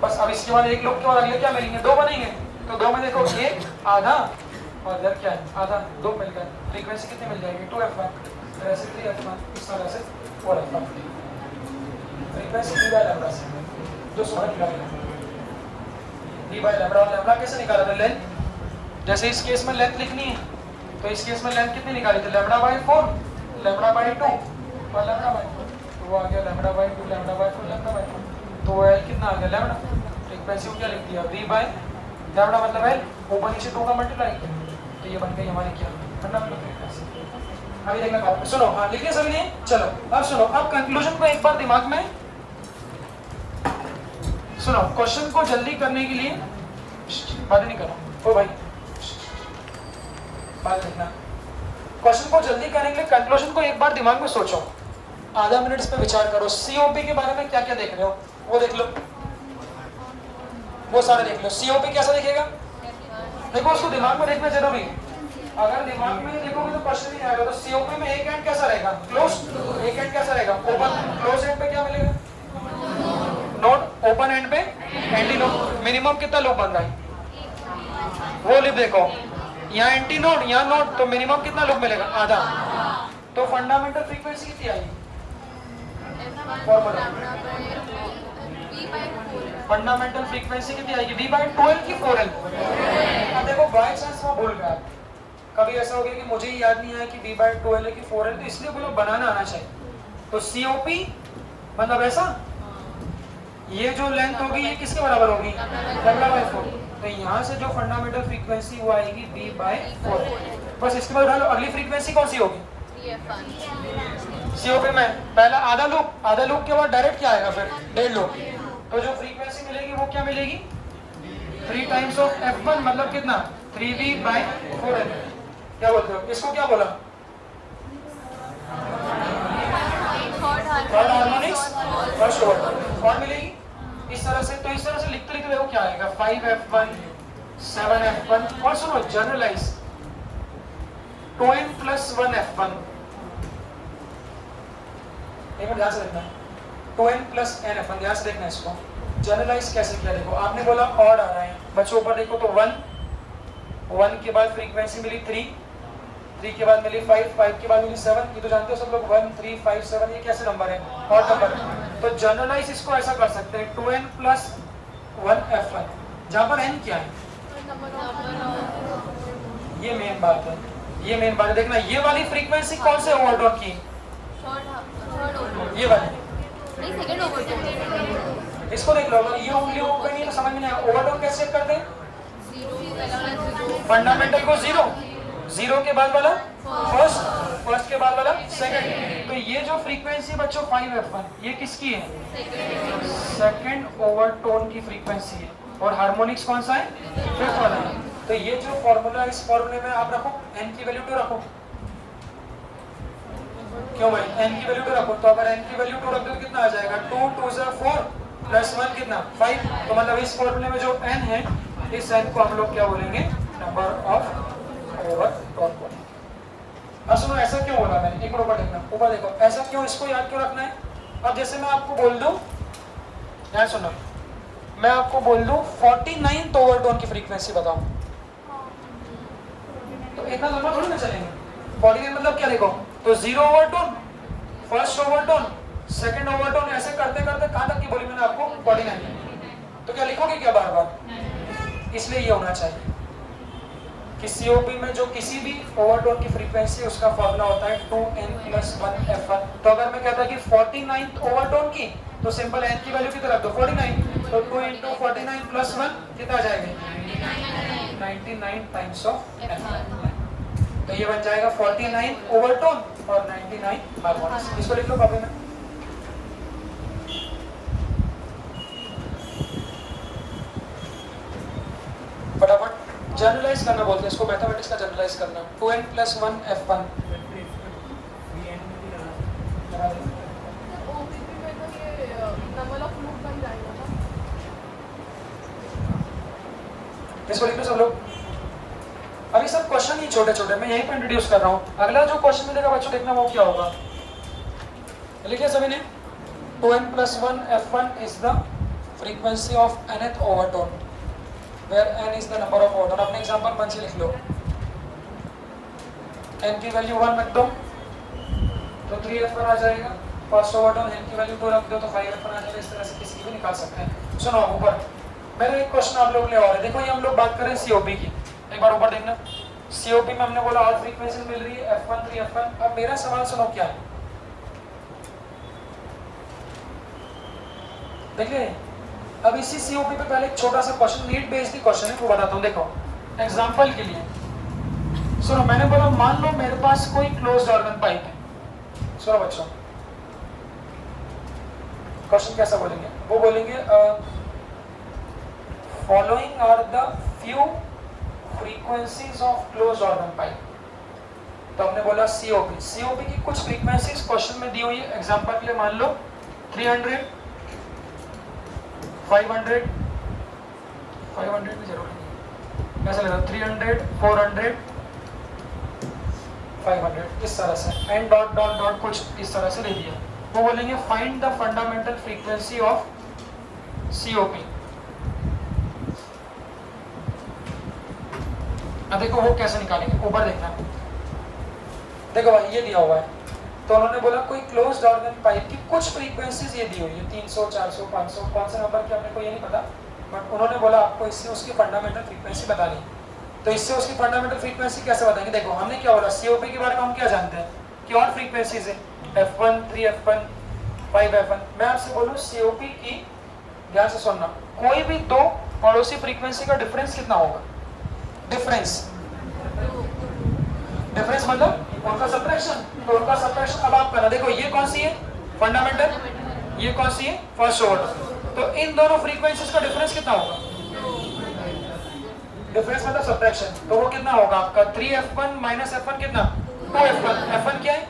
बस अब इसके बाद एक लूप के बाद अगले क्या मिलेंगे? 2 बनेंगे। तो 2 में देखो 1 आधा और इधर क्या है? आधा, 2 मिल गए। फ्रीक्वेंसी कितनी मिल जाएगी? 2F1, तरह से 3F1, इस तरह से 4F1। फ्रीक्वेंसी b/λ से जो सुबह निकालेगा। b/λ, और लैम्बडा कैसे निकाला था? लेंथ। जैसे इस केस में लेंथ लिखनी है, तो इस केस में लेंथ कितनी निकाली थी? λ/4 λ/2 और λ/4, तो वो आ गया λ/2 λ/4 λ/4। तो वो L कितना आ गया? लैम्बडा। फ्रीक्वेंसी को क्या लिख दिया? b/λ मतलब L, ऊपर नीचे 2 का मल्टीप्लाई किया, तो ये बन गई हमारी क्या? Fundamental frequency. अभी देखना कॉपी सुनो। हाँ लिखिए सभी ने। चलो अब सुनो, अब कंक्लूजन को एक बार दिमाग में सुनो। क्वेश्चन को जल्दी करने के लिए बातें नहीं करो ओ भाई, बात लिखना। क्वेश्चन को जल्दी करने के लिए कंक्लूजन को एक बार दिमाग में सोचो, आधा मिनट इस पे विचार करो। सीओपी के बारे में क्या क्या देख रहे हो वो देख लो, वो सारे देख लो। सीओपी कैसा दिखेगा? देखो उसको दिमाग में देखना जरूरी है। अगर दिमाग में देखोगे तो क्वेश्चन ही नहीं आएगा। तो सीओपी में एक एंड कैसा रहेगा? क्लोज। एक एंड कैसा रहेगा? ओपन। क्लोज एंड पे क्या मिलेगा? नोड। ओपन एंड पे एंटी नोड। मिनिमम कितना लूप बन रहा है वो लिख देखो। यहाँ एंटी नोड, यहाँ नोड, तो मिनिमम कितना लूप मिलेगा? आधा। तो फंडामेंटल फ्रीक्वेंसी कितनी आएगी? फॉर्मूला फंडामेंटल फ्रीक्वेंसी कितनी आएगी? b/12 की 4L। अब देखो बाय चांस वो भूल गया, कभी ऐसा हो गया कि मुझे ही याद नहीं आया कि b/12 की 4L, तो इसलिए बोलो बनाना आना चाहिए। तो COP मतलब ऐसा, ये जो लेंथ होगी ये किसके बराबर होगी? λ/4। तो यहाँ से जो फंडामेंटल फ्रीक्वेंसी वो आएगी b/4। बस इसके बाद डालो अगली फ्रीक्वेंसी कौन सी होगी? COP में पहला आधा लूप के बाद डायरेक्ट क्या आएगा? फिर 1.5 लूप। तो जो फ्रीक्वेंसी मिलेगी वो क्या मिलेगी? 3 टाइम्स ऑफ F1 मतलब कितना? 3v/4L। क्या बोलते हो इसको? क्या बोला? थर्ड हार्मोनिक्स फर्स्ट ऑर्डर कौन मिलेगी? इस तरह से। तो इस तरह से लिखते लिखते देखो क्या आएगा? 5F1 7F1। और सुनो जनरलाइज 2n + 1F1 एक मिनट ध्यान से देखना है, 2n प्लस n अपन ध्यान से देखना है इसको जनरलाइज कैसे किया। देखो आपने बोला ऑड आ रहा है बच्चों, ऊपर देखो तो 1 के बाद फ्रीक्वेंसी मिली 3 के बाद मिली 5 के बाद मिली 7। ये तो जानते हो सब लोग 1 3 5 7 ये कैसे नंबर है, ऑड नंबर है। तो जनरलाइज इसको ऐसा कर सकते हैं 2n प्लस 1 f1, जहाँ पर n क्या है, ये मेन बात है, ये मेन बात है। देखना ये वाली फ्रीक्वेंसी कौन से ओवरडोन की, ये वाली, इसको देख लो। अगर ये उंगली ऊपर नहीं तो समझ में नहीं आया। ओवरडोन कैसे चेक करते हैं, फंडामेंटल को 0 के बाद वाला फर्स्ट के बाद वाला सेकंड। तो ये जो फ्रीक्वेंसी बच्चों 5f1 ये किसकी है, सेकंड ओवरटोन की फ्रीक्वेंसी है, और हार्मोनिक्स कौन सा है, फिफ्थ वाला है। तो ये जो फॉर्मूला, इस फॉर्मूले में आप रखो n की वैल्यू 2 रखो, क्यों भाई, n की वैल्यू 2 रखो। तो अगर n की वैल्यू 2 रख दो तो कितना आ जाएगा, 2 2 4 प्लस 1 कितना 5। तो मतलब इस फॉर्मूले में जो n है, इस n को हम लोग क्या बोलेंगे, नंबर ऑफ ओवरटोन बोलेंगे। अब सुनो ऐसा क्यों बोला मैंने, एक बार ऊपर देखना, ऊपर देखो, ऐसा क्यों, इसको याद क्यों रखना है। अब जैसे मैं आपको बोल दूं, याद सुनो, मैं आपको बोल दूं 49th ओवरटोन की फ्रीक्वेंसी बताओ, तो इतना लंबा थोड़ी ना चलेंगे। 49 मतलब क्या, देखो तो 0 overtone, first overtone, second overtone, ऐसे करते करते कहां तक की बोली मैंने आपको, 49। तो क्या लिखोगे क्या बार बार, इसलिए ये होना चाहिए कि COP में जो किसी भी ओवरटोन की फ्रीक्वेंसी उसका फॉर्मूला होता है 2n प्लस 1 f1। तो अगर मैं कहता कि 49th ओवरटोन की, तो सिंपल n की वैल्यू कितना रख दो 49, तो 2 इंटू 49 प्लस 1 कितना आ जाएगा, 99 टाइम्स ऑफ f1। तो ये बन जाएगा 49 ओवरटोन और 99 हार्मोनिक्स। इसको लिख लो कॉपी में। फटाफट जनरलाइज करना बोलते हैं इसको, मैथमेटिक्स का जनरलाइज करना। 2n प्लस 1 f1, इसको लिख लो सब लोग। अभी सब क्वेश्चन ही छोटे छोटे, मैं यहीं पर इंट्रोड्यूस कर रहा हूँ। अगला जो क्वेश्चन मिलेगा बच्चों देखना वो क्या होगा, लिखिए सभी ने, 2n plus 1 f1 is the frequency of nth overtone where n is the number of overtone. अपने एग्जांपल मन से लिख लो, n की वैल्यू 1 रख दो तो 3f1 आ जाएगा, फर्स्ट ओवरटोन n की वैल्यू 2 रख दो तो 5f1 आ जाएगा। इस तरह से किसी की भी निकाल सकते हैं। सुनो ऊपर मेरा एक क्वेश्चन आप लोगों के लिए और है, देखो ये हम लोग बात कर रहे हैं COP की, एक बार ऊपर देखना। COP में हमने बोला ऑल फ्रीक्वेंसी मिल रही है f1 3f1। अब मेरा सवाल सुनो क्या है, देखिए अब इसी COP पे पहले एक छोटा सा क्वेश्चन, नीट बेस्ड क्वेश्चन है, वो बताता हूँ। देखो एग्जांपल के लिए सुनो, मैंने बोला मान लो मेरे पास कोई क्लोज्ड ऑर्गन पाइप है। सुनो बच्चों क्वेश्चन कैसा बोलेंगे, वो बोलेंगे following are the few frequencies of closed organ pipe. तो हमने बोला COP की कुछ फ्रीक्वेंसीज क्वेश्चन में दी हुई है। एग्जांपल के लिए मान लो 300 500 की जरूरत नहीं, ऐसा लगा 300 400 500 इस तरह से, एंड डॉट डॉट डॉट कुछ इस तरह से दे दिया। वो बोलेंगे find the fundamental frequency of COP। अब देखो वो कैसे निकालेंगे, ऊपर देखना, देखो भाई ये दिया हुआ है। तो उन्होंने बोला कोई क्लोज्ड ऑर्गन पाइप की कुछ फ्रीक्वेंसीज ये दी हुई है, 300 400 500, कौन सा नंबर की अपने को ये नहीं पता, बट उन्होंने बोला आपको इससे उसकी फंडामेंटल फ्रीक्वेंसी बतानी। तो इससे उसकी फंडामेंटल फ्रीक्वेंसी कैसे बताएंगे, देखो हमने क्या बोला COP के बारे में हम क्या जानते हैं कि और फ्रीक्वेंसीज है f1 3f1 5f1। मैं आपसे बोलूँ COP की, ध्यान से सुनना, कोई भी दो पड़ोसी फ्रीक्वेंसी का डिफरेंस कितना होगा, डिफरेंस मतलब उनका सब्ट्रैक्शन। तो उनका सब्ट्रैक्शन अब आप करना, देखो ये कौन सी है फंडामेंटल, ये कौन सी है फर्स्ट ऑर्डर। तो इन दोनों फ्रीक्वेंसीज का डिफरेंस कितना होगा, डिफरेंस मतलब सब्ट्रैक्शन। तो वो कितना होगा आपका 3f1 माइनस f1 कितना 2f1। f1 क्या है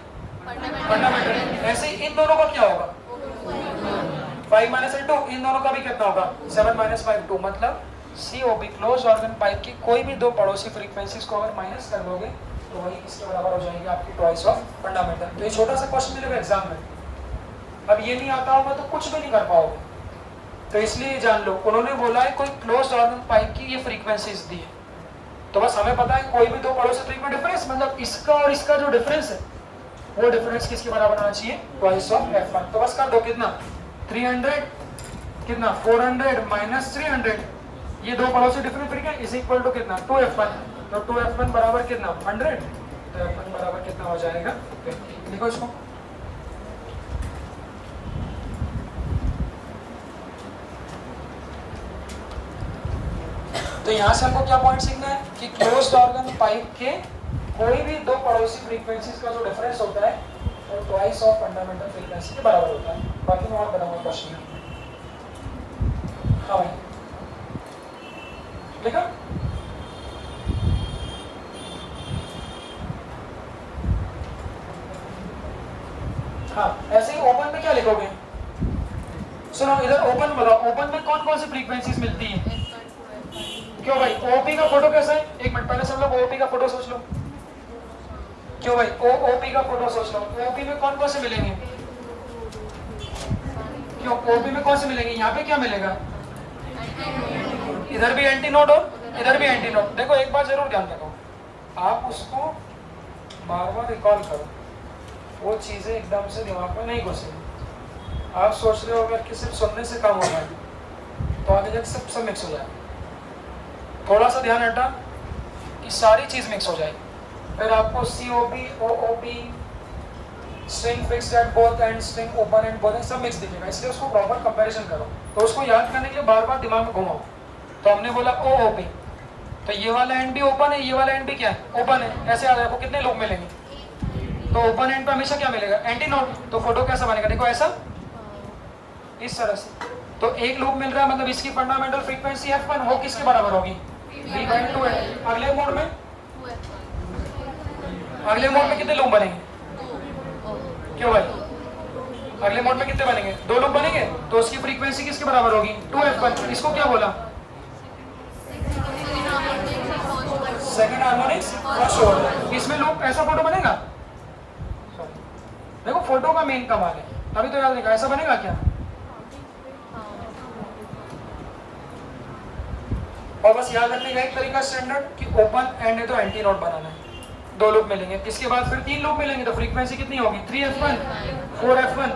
फंडामेंटल। ऐसे ही इन दोनों का क्या होगा 5 माइनस 2, इन दोनों का भी कितना होगा 7 माइनस 5 2। मतलब COP क्लोज ऑर्गन पाइप की कोई भी दो पड़ोसी फ्रीक्वेंसीज को अगर माइनस कर दोगे तो वही किसके बराबर हो जाएगी, आपकी ट्वाइस ऑफ फंडामेंटल। तो ये छोटा सा क्वेश्चन मिलेगा एग्जाम में, अब ये नहीं आता होगा तो कुछ भी नहीं कर पाओगे। तो इसलिए जान लो, उन्होंने बोला है कोई क्लोज ऑर्गन पाइप की ये फ्रीक्वेंसीज दी है, तो बस हमें पता है कोई भी दो पड़ोसी ट्री में डिफरेंस, मतलब इसका और इसका जो डिफरेंस है वो डिफरेंस किसके बराबर आना चाहिए, ट्वाइस ऑफ f1। तो बस कर दो कितना 300 कितना 400 माइनस 300, ये दो पड़ोसी difference frequency is equal to कितना 2f1। तो 2f1 बराबर कितना 100, तो f1 बराबर कितना हो जाएगा, देखो इसको। तो यहाँ से हमको क्या पॉइंट सीखना है कि क्लोज्ड ऑर्गन पाइप के कोई भी दो पड़ोसी फ्रीक्वेंसीज का जो डिफरेंस होता है वो ट्वाइस ऑफ फंडामेंटल फ्रीक्वेंसी के बराबर होता है। बाकी मैं और बताऊंगा क्वेश्चन में। हाँ भाई लिखा, हाँ ऐसे ही ओपन में क्या लिखोगे, सुनो इधर ओपन बताओ, ओपन में कौन कौन सी फ्रीक्वेंसीज मिलती है। क्यों भाई ओपी का फोटो कैसा है, एक मिनट पहले सब लोग ओपी का फोटो सोच लो। क्यों भाई ओपी का फोटो सोच लो, ओपी में कौन कौन से मिलेंगे, क्यों ओपी में कौन से मिलेंगे, यहाँ पे क्या मिलेगा, इधर भी एंटी नोड और इधर भी एंटी नोड। देखो एक बात जरूर ध्यान रखो, आप उसको बार बार रिकॉल करो, वो चीजें एकदम से दिमाग में नहीं घुसेगी। आप सोच रहे हो अगर कि सिर्फ सुनने से काम हो जाए तो आगे जाकर सब मिक्स हो जाए। थोड़ा सा ध्यान हटा कि सारी चीज मिक्स हो जाए, फिर आपको COP OOP string fixed at both and string open and both सब मिक्स दिखेगा, इसलिए उसको प्रॉपर कंपैरिजन करो। तो उसको याद करने के लिए बार बार दिमाग में घुमाओ। तो हमने बोला OOP, तो ये वाला एंड भी ओपन है, ये वाला एंड भी क्या है ओपन है, ऐसे याद रखो कितने लोग मिलेंगे, तो ओपन एंड पे हमेशा क्या मिलेगा एंटी नोड। तो फोटो कैसा बनेगा, देखो ऐसा इस तरह से। तो एक लूप मिल रहा है मतलब इसकी फंडामेंटल फ्रीक्वेंसी f1 वो किसके बराबर होगी, V/2 है। अगले मोड में कितने लूप बनेंगे, क्यों भाई अगले मोड में कितने बनेंगे, दो लूप बनेंगे, तो उसकी फ्रीक्वेंसी किसके बराबर होगी 2f1। इसको क्या बोला, सेकंड हार्मोनिक्स फर्स्ट ऑर्डर। इसमें लूप ऐसा फोटो बनेगा, देखो फोटो का मेन कमाल है, अभी तो याद रहेगा ऐसा बनेगा क्या। और बस याद रखने का एक तरीका स्टैंडर्ड कि ओपन एंड है तो एंटी नोड बनाना है, दो लूप मिलेंगे, इसके बाद फिर तीन लूप मिलेंगे तो फ्रीक्वेंसी कितनी होगी 3f1 4f1,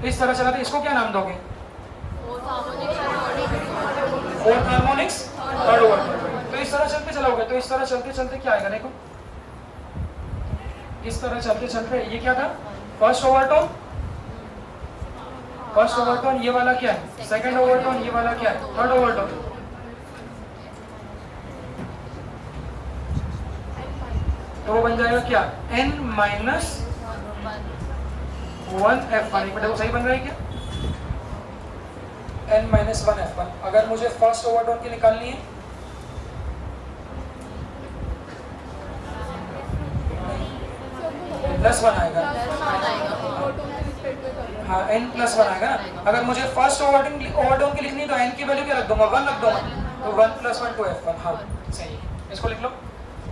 इस तरह चला। तो इसको क्या नाम दोगे, फोर्थ हार्मोनिक्स थर्ड ओवरटोन। तो इस तरह चलते चलोगे, तो इस तरह चलते चलते क्या आएगा, देखो इस तरह चलते चलते ये क्या था फर्स्ट ओवरटोन, ये वाला क्या है सेकंड ओवरटोन, ये वाला क्या है थर्ड ओवरटोन। तो वो बन जाएगा क्या n-1 f1। एक मिनट, सही बन रहा है क्या, n-1 f1। अगर मुझे फर्स्ट ओवरटोन की निकालनी है +1 आएगा, हाँ n+1 आएगा ना। अगर मुझे फर्स्ट ओवरटोन की लिखनी है तो n की वैल्यू क्या रख दूंगा 1 रख दूंगा, तो 1+1 2f1। हाँ सही है, इसको लिख लो।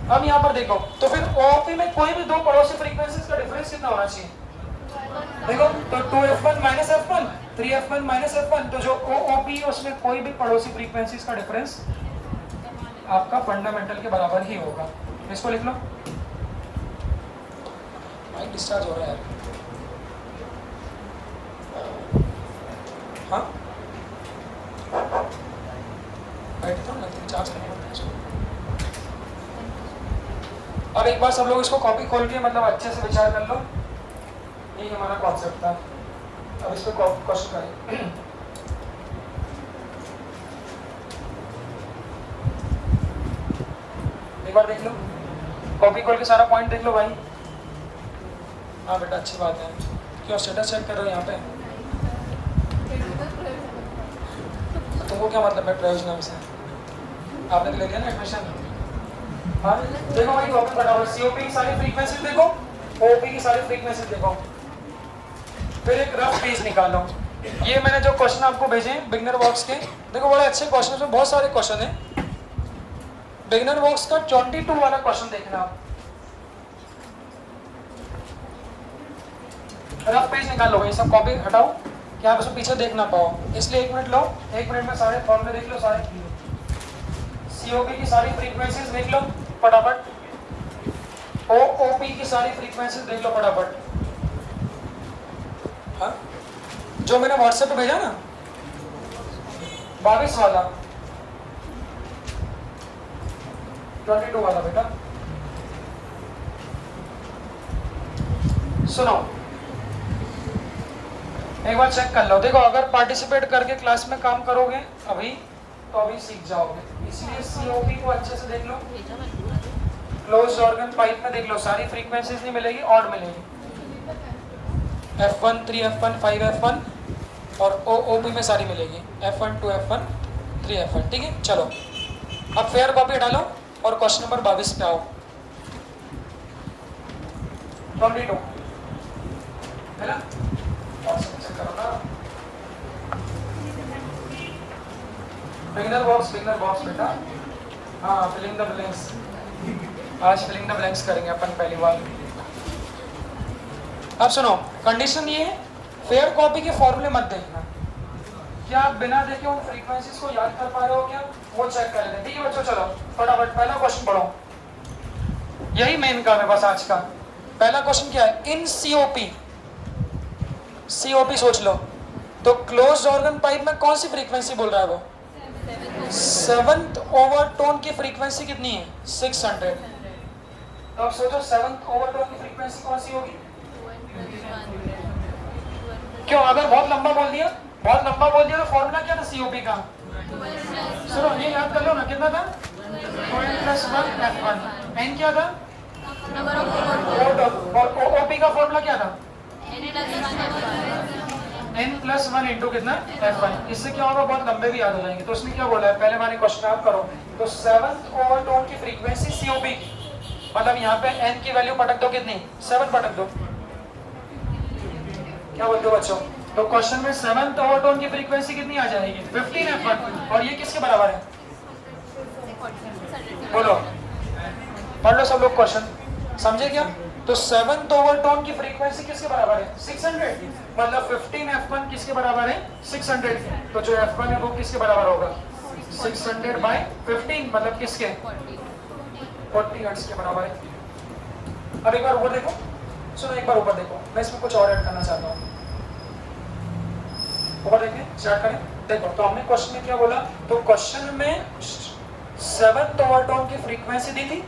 अब यहाँ पर देखो, तो फिर OOP में कोई भी दो पड़ोसी फ्रीक्वेंसीज का डिफरेंस कितना होना चाहिए, देखो तो 2f1 minus f1 3f1 minus f1। तो जो OOP उसमें कोई भी पड़ोसी फ्रीक्वेंसीज का डिफरेंस आपका फंडामेंटल के बराबर ही होगा। इसको लिख लो, माइंड डिस्चार्ज हो रहा है यार। हाँ बैठता हूँ लगता है चार्ज करना पड़ता है इसको। अब एक बार सब लोग इसको कॉपी खोल के मतलब अच्छे से विचार कर लो, यही हमारा कॉन्सेप्ट था। अब इस पर क्वेश्चन करें। एक बार देख लो, कॉपी खोल के सारा पॉइंट देख लो भाई। हाँ बेटा अच्छी बात है, क्यों स्टेटस चेक कर रहे हो यहाँ पे, तुमको क्या मतलब है प्रयोजन से, आपने ले लिया ना एडमिशन। हाँ देखो भाई ओपन बनाओ, COP की सारी फ्रीक्वेंसी देखो, OOP की सारी फ्रीक्वेंसी देखो, फिर एक रफ पेज निकालो। ये मैंने जो क्वेश्चन आपको भेजे हैं बिगनर बॉक्स के, देखो बड़े अच्छे क्वेश्चन हैं, बहुत सारे क्वेश्चन हैं। बिगनर बॉक्स का 22 वाला क्वेश्चन देखना आप। रफ पेज निकाल लो, ये सब कॉपी हटाओ कि आप उसको पीछे देख ना पाओ, इसलिए 1 मिनट लो, 1 मिनट में सारे फॉर्मूले देख लो, सारे सीओपी की सारी फ्रीक्वेंसीज देख लो फटाफट, ओओपी की सारी फ्रीक्वेंसीज देख लो फटाफट। हाँ, जो मैंने व्हाट्सएप पे भेजा ना 22 वाला, 22 वाला बेटा, सुनो एक बार चेक कर लो। देखो अगर पार्टिसिपेट करके क्लास में काम करोगे अभी तो अभी सीख जाओगे, इसलिए सीओपी को अच्छे से देख लो। क्लोज ऑर्गन पाइप में देख लो, सारी फ्रीक्वेंसीज नहीं मिलेगी, ऑड मिलेगी, F1 3F1 5F1 और OOP में सारी मिलेगी, F1 2F1 3F1। ठीक है, चलो अब फेयर कॉपी डालो और क्वेश्चन नंबर 22 पे आओ। 22 है ना, और चेक करो ना, फिंगर बॉक्स बेटा। हाँ, फिलिंग द ब्लैंक्स, आज फिलिंग द ब्लैंक्स करेंगे अपन पहली बार। अब सुनो, कंडीशन ये है, फेयर कॉपी के फॉर्मूले मत देखना। क्या आप बिना देखे उन फ्रीक्वेंसीज को याद कर पा रहे हो क्या, वो चेक कर लेते। ठीक है बच्चों, चलो फटाफट पहला क्वेश्चन पढ़ो, यही मेन काम है बस आज का। पहला क्वेश्चन क्या है, इन सीओपी, सीओपी सोच लो तो क्लोज्ड ऑर्गन पाइप में कौन सी फ्रीक्वेंसी बोल रहा है वो, 7th ओवरटोन की फ्रीक्वेंसी कितनी है, 600। तो अब सोचो 7th ओवरटोन की फ्रीक्वेंसी कौन सी होगी। क्यों, अगर बहुत लंबा बोल दिया तो फॉर्मूला क्या था सीओपी का, सुनो ये याद कर लो ना, कितना था 2n+1 F1, n क्या था और ओपी का फॉर्मूला क्या था n+1 इंटू कितना F1। इससे क्या होगा, बहुत लंबे भी याद हो जाएंगे। तो उसने क्या बोला है, पहले हमारे क्वेश्चन आप करो, तो 7th ओवरटोन की फ्रीक्वेंसी सीओपी की, मतलब यहाँ पे n की वैल्यू पटक दो, कितनी 7 पटक दो, क्या बोलते हो बच्चों। तो क्वेश्चन में 7th ओवरटोन की फ्रीक्वेंसी कितनी आ जाएगी 15 F1, और ये किसके बराबर है, बोलो पढ़ लो सब लोग क्वेश्चन, समझे क्या। तो 7th ओवरटोन की फ्रीक्वेंसी किसके बराबर है 600, मतलब 15 F1 किसके बराबर है 600। तो जो F1 है वो किसके बराबर होगा 600/15, मतलब किसके 40 हर्ट्ज के बराबर है। अब एक बार ऊपर देखो, सुनो एक बार ऊपर देखो, मैं इसमें कुछ और ऐड करना चाहता हूँ। ऊपर देखिए, स्टार्ट करें। देखो तो हमने क्वेश्चन में क्या बोला, तो क्वेश्चन में 7th ओवरटोन की फ्रीक्वेंसी दी थी,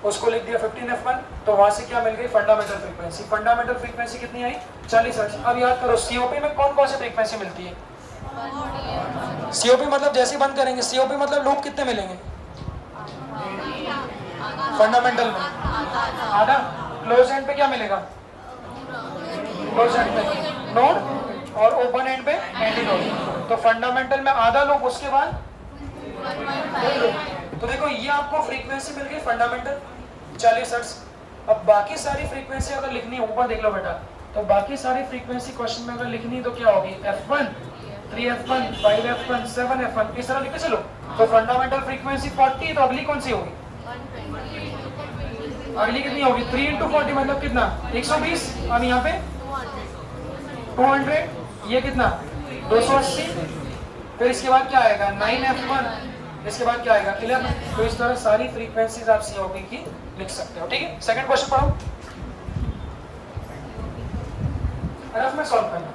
उसको लिख दिया 15 F1, तो वहां से क्या मिल गई फंडामेंटल फ्रीक्वेंसी। फंडामेंटल फ्रीक्वेंसी कितनी आई 40 हर्ट्ज। अब याद करो सीओपी में कौन कौन सी फ्रीक्वेंसी मिलती है, सीओपी मतलब जैसे बंद करेंगे, सीओपी मतलब लूप कितने मिलेंगे, फंडामेंटल में आधा, क्लोज एंड पे क्या मिलेगा, क्लोज एंड पे नोड और ओपन एंड पे एंटी नोड। तो फंडामेंटल में आधा लूप, उसके बाद तो देखो ये आपको फ्रीक्वेंसी मिल गई फंडामेंटल 40 हर्ट्ज। अब बाकी सारी फ्रीक्वेंसी अगर लिखनी है, ऊपर देख लो बेटा, तो बाकी सारी फ्रीक्वेंसी क्वेश्चन में अगर लिखनी है तो क्या होगी, F1 3F1 5F1 7F1, इस तरह लिख के चलो। तो फंडामेंटल फ्रीक्वेंसी 40, तो अगली कौन सी होगी, अगली कितनी होगी 3 × 40 मतलब कितना 120। अब यहाँ पे 200, ये कितना 280, फिर इसके बाद क्या आएगा 9F1, इसके बाद क्या आएगा 11। तो इस तरह सारी फ्रीक्वेंसीज आप सीओपी की लिख सकते हो। ठीक है, सेकंड क्वेश्चन पढ़ो, रफ में सॉल्व करना,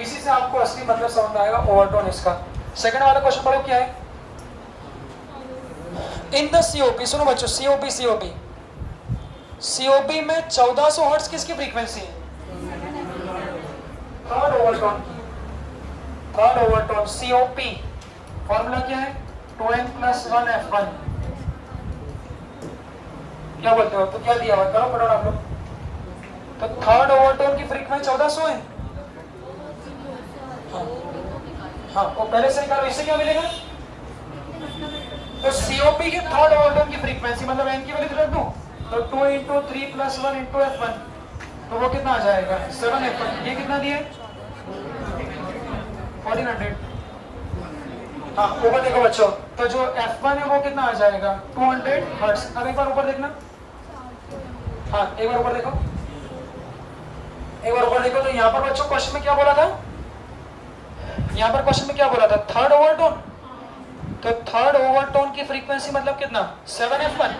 इसी से आपको असली मतलब समझ में आएगा ओवरटोन इसका। सेकंड वाला क्वेश्चन पढ़ो, क्या है, इन द सीओपी, सुनो बच्चों सीओपी सीओपी सीओपी में 1400 हर्ट्ज किसकी फ्रीक्वेंसी है, third overtone, third overtone COP. Formula क्या है 2n+1 F1, क्या बोलते हो, तो क्या दिया हुआ करो पढ़ो आप लोग। तो थर्ड ओवरटोन की फ्रीक्वेंसी 1400 है, हाँ वो पहले से निकालो, इससे क्या मिलेगा, तो सीओपी के थर्ड ओवरटोन की फ्रीक्वेंसी मतलब n की वैल्यू रख दूं, तो 2 × 3+1 × F1, तो वो कितना आ जाएगा 7F1। ये कितना दिया 1400। हाँ ऊपर देखो बच्चों, तो जो F1 है वो कितना आ जाएगा 200 हर्ट्ज। अब एक बार ऊपर देखना, हाँ एक बार ऊपर देखो, एक बार ऊपर देखो तो यहाँ पर बच्चों क्वेश्चन में क्या बोला था, यहाँ पर क्वेश्चन में क्या बोला था, थर्ड ओवरटोन। तो थर्ड ओवरटोन की फ्रीक्वेंसी मतलब कितना, 7f1।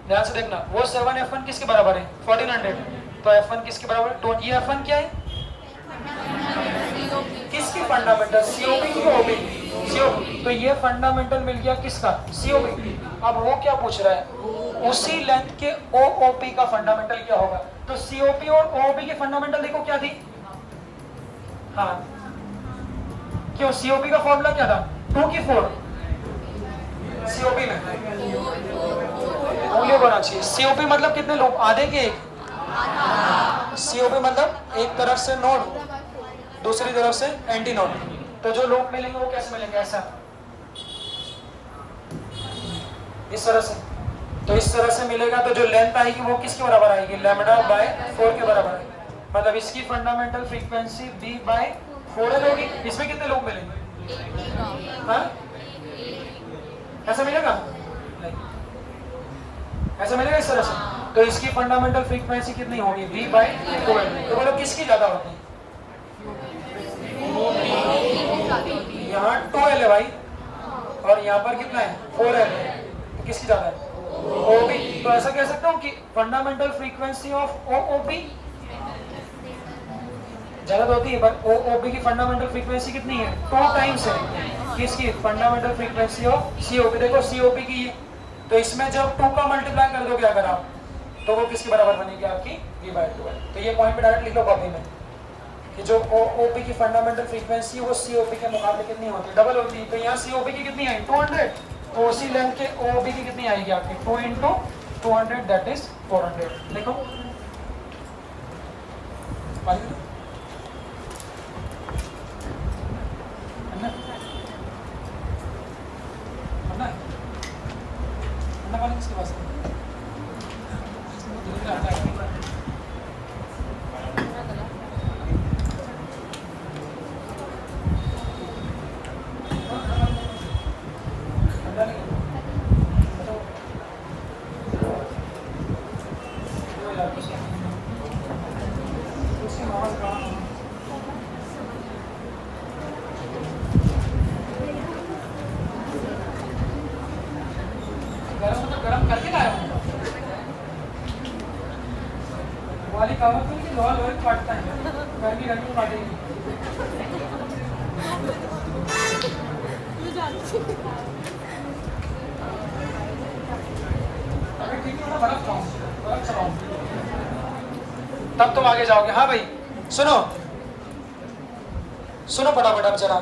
ध्यान से देखना, वो 7f1 किसके बराबर है, 1400। तो f1 किसके बराबर है, टोन। ये f1 क्या है, किसकी फंडामेंटल, सीओपी की ओपी, सीओपी। तो ये फंडामेंटल मिल गया किसका, सीओपी। अब वो क्या पूछ रहा है, उसी लेंथ के ओओपी का फंडामेंटल क्या होगा। तो सीओपी और ओओपी की फंडामेंटल देखो क्या थी, हाँ क्यों, सीओपी का फॉर्मूला क्या था, 2 की 4। सीओपी में मूल्य होना चाहिए। सीओपी मतलब कितने लोग, आधे के एक। सीओपी मतलब एक तरफ से नोड, दूसरी तरफ से एंटी नोड। तो जो लोग मिलेंगे वो कैसे मिलेंगे, ऐसा, इस तरह से। तो इस तरह से मिलेगा तो जो लेंथ आएगी वो किसके बराबर आएगी, लैम्डा बाय 4 के बराबर आएगी। मतलब इसकी fundamental frequency b bye 4l होगी। इसमें कितने लोग मिलेंगे, हाँ ऐसा मिलेगा, नहीं ऐसा मिलेगा इस तरह से। तो इसकी फंडामेंटल फ्रीक्वेंसी कितनी होगी, b बाय 4l। तो बोलो किसकी ज्यादा होती है, यहाँ 2l है भाई और यहाँ पर कितना है 4l है, तो किसकी ज्यादा है, ओपी। तो ऐसा कह सकता हूँ कि फंडामेंटल फ्रीक्वेंसी ऑफ ओओपी ज्यादा होती है, पर ओओपी की फंडामेंटल फ्रीक्वेंसी कितनी है, 2 टाइम्स है किसकी, फंडामेंटल फ्रीक्वेंसी ऑफ सीओपी। देखो सीओपी की, तो इसमें जब 2 का मल्टीप्लाई कर दोगे अगर आप, तो वो किसके बराबर बनेगी आपकी, b बाय 2l। तो ये पॉइंट पे डायरेक्ट लिख लो कॉपी में कि जो ओओपी की फंडामेंटल फ्रीक्वेंसी वो सीओपी के मुकाबले कितनी होती है, डबल होती है। तो यहाँ सीओपी की कितनी आई, 200। तो उसी लेंथ के ओओपी की कितनी आएगी आपकी, 2 × 200 दैट इज 400। देखो किसके पास गरम करके लाया हूँ वाली कहावत है कि लोहा लोहे को काटता है, गर्मी गर्मी को काटेगी। अभी ठीक है, बर्फ खाऊं, बर्फ चलाऊं, तब तुम आगे जाओगे। हाँ भाई सुनो सुनो फटाफट अब जरा।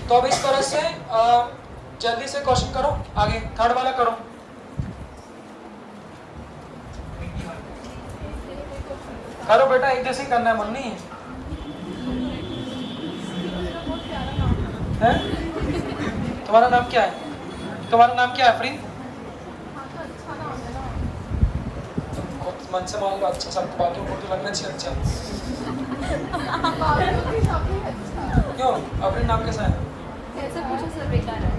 तो अब इस तरह से जल्दी से क्वेश्चन करो, आगे थर्ड वाला करो। करो बेटा, एक जैसे ही करना है, मुन्नी है। तुम्हारा नाम क्या है, तुम्हारा नाम क्या है फ्री, मन से मान लो अच्छा, सब बाकियों को तो लगना चाहिए अच्छा। क्यों, अपने नाम कैसा है, ऐसे पूछो सर, बेकार है।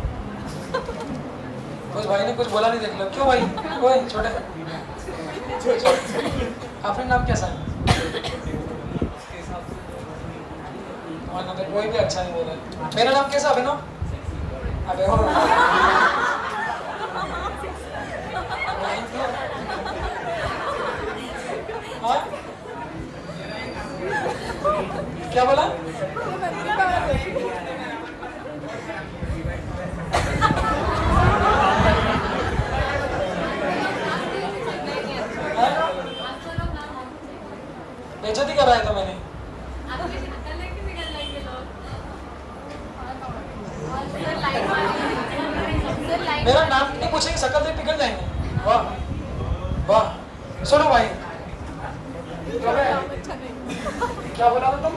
कुछ भाई ने कुछ बोला नहीं, देख लो। क्यों भाई, ओए छोटे, अपने नाम कैसा है, तो कोई भी अच्छा नहीं बोल रहा। मेरा नाम कैसा, अभिनव, अभिनव। हाँ क्या बोला, बेइज्जती कर रहा है तो मैंने, मेरा नाम नहीं पूछेंगे, शकल से पिघल जाएंगे। वाह वाह, सुनो भाई, क्या बोला था तुम,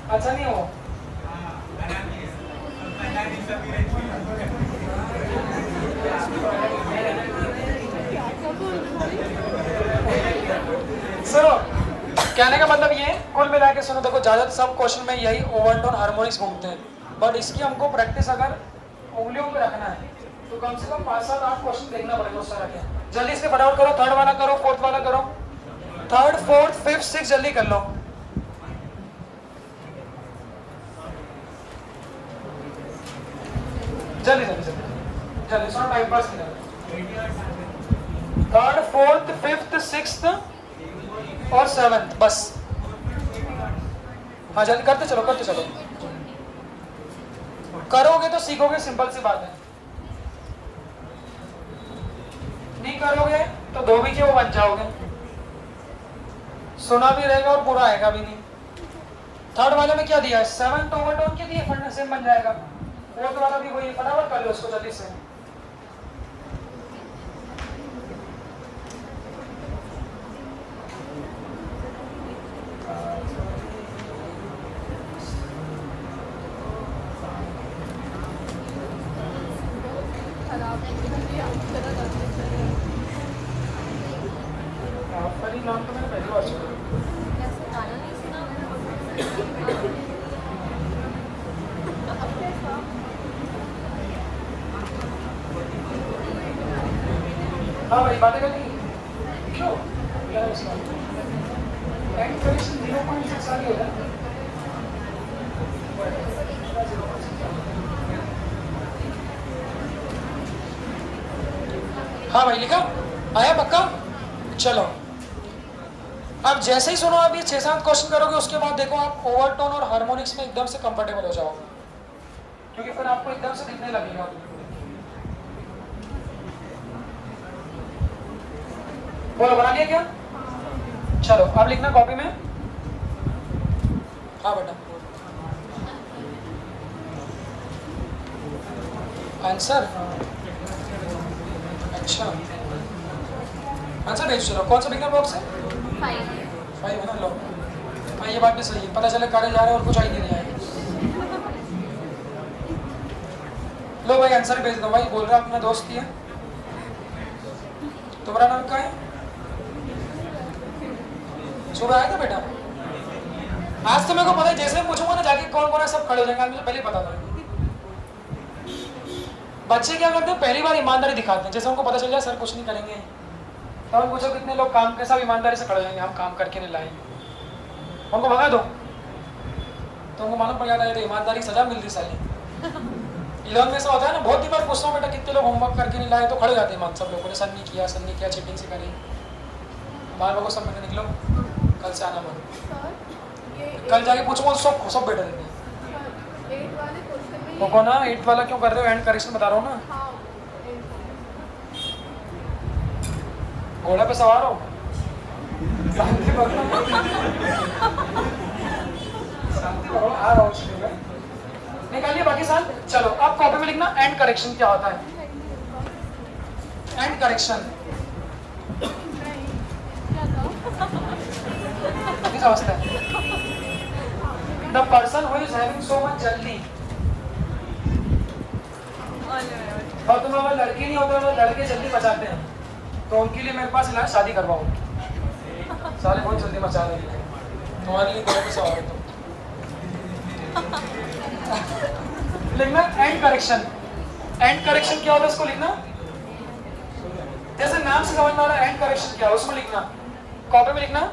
अच्छा नहीं हो, सुनो कहने का मतलब ये कुल मिला के सुनो, देखो ज्यादा सब क्वेश्चन में यही ओवरटोन हार्मोनिक्स घूमते हैं, बट इसकी हमको प्रैक्टिस अगर उंगलियों पे रखना है तो कम से कम 5-7-8 क्वेश्चन देखना पड़ेगा उस तरह के। जल्दी से फटाफट करो, थर्ड वाला करो, फोर्थ वाला करो। थर्ड, फोर्थ, फिफ्थ, सिक्स जल्दी कर लो। जल्दी जल्दी जल्दी जल्दी, सुनो टाइम पास नहीं करना। थर्ड, फोर्थ, फिफ्थ, सिक्स्थ और सेवंथ, बस। हाँ जल्दी करते चलो, करते चलो। करोगे तो सीखोगे, सिंपल सी बात है। नहीं करोगे तो धोबी के वो बन जाओगे, सुना भी रहेगा और पूरा आएगा भी नहीं। थर्ड वाले में क्या दिया है? 7 ओवरटोन के दिए, फंड सेम बन जाएगा। फोर्थ वाला भी वही, फटाफट कर लो उसको जल्दी से। नाम तो मैंने पहली बार सुना। हाँ भाई बातें करनी क्यों? क्या है उसका? एंड करेक्शन 0.6 आ गया। हाँ भाई लिखा आया पक्का? चलो अब जैसे ही सुनो, आप ये 6-7 क्वेश्चन करोगे, उसके बाद देखो आप ओवरटोन और हार्मोनिक्स में एकदम से कंफर्टेबल हो जाओगे, क्योंकि फिर आपको एकदम से दिखने लगेगा। बोलो बना लिया क्या? चलो अब लिखना कॉपी में। हाँ बेटा, आंसर। अच्छा आंसर भेज चलो। कौन सा बिगनर बॉक्स है? 5 है ना, लो। हाँ ये बात भी सही है, पता चले कार्य जा रहा है और कुछ आइडिया नहीं आएगा। लो भाई आंसर भेज दो भाई, बोल रहा अपना दोस्त ही है। तुम्हारा नाम क्या है? सुबह आया था बेटा? आज तो मेरे को पता है, जैसे पूछूंगा ना जाके कौन कौन है सब खड़े हो जाएंगे, मुझे पहले ही पता था। बच्चे क्या करते हैं, पहली बार ईमानदारी दिखाते हैं, जैसे उनको पता चल जाए सर कुछ नहीं करेंगे, तो हम पूछो कितने लोग काम के साथ ईमानदारी से खड़े हो जाएंगे, हम काम करके नहीं लाएंगे, उनको भगा दो तो उनको मालूम पड़ जाता है तो ईमानदारी की सजा मिलती साली। इलेवन में ऐसा होता है ना, बहुत ही बार पूछता हूँ बेटा कितने लोग होमवर्क करके नहीं लाए, तो खड़े जाते हैं मान सब लोगों ने, सर नहीं किया, चीटिंग से करी। बार बार को सब बेटे निकलो, कल से आना मत। कल जाके पूछूंगा सब बेटा देंगे। वो ना 8 वाला क्यों कर रहे हो? एंड करेक्शन बता रहा हूँ ना। घोड़ा पे सवार हो, शांति आ रहा हूँ, निकालिए बाकी साल। चलो अब कॉपी में लिखना एंड करेक्शन क्या होता है। एंड करेक्शन समझते हैं? The person who is having so much जल्दी। और तुम अगर लड़की नहीं होते, अगर लड़के जल्दी मचाते हैं तो उनके लिए मेरे पास इलाज, शादी करवाओ। साले बहुत जल्दी मचा रहे हैं, तुम्हारे लिए कोई सवाल है तो लिखना एंड करेक्शन। एंड करेक्शन क्या होता है उसको लिखना, जैसे नाम से समझ में आ रहा है एंड करेक्शन क्या है, उसमें लिखना, कॉपी में लिखना,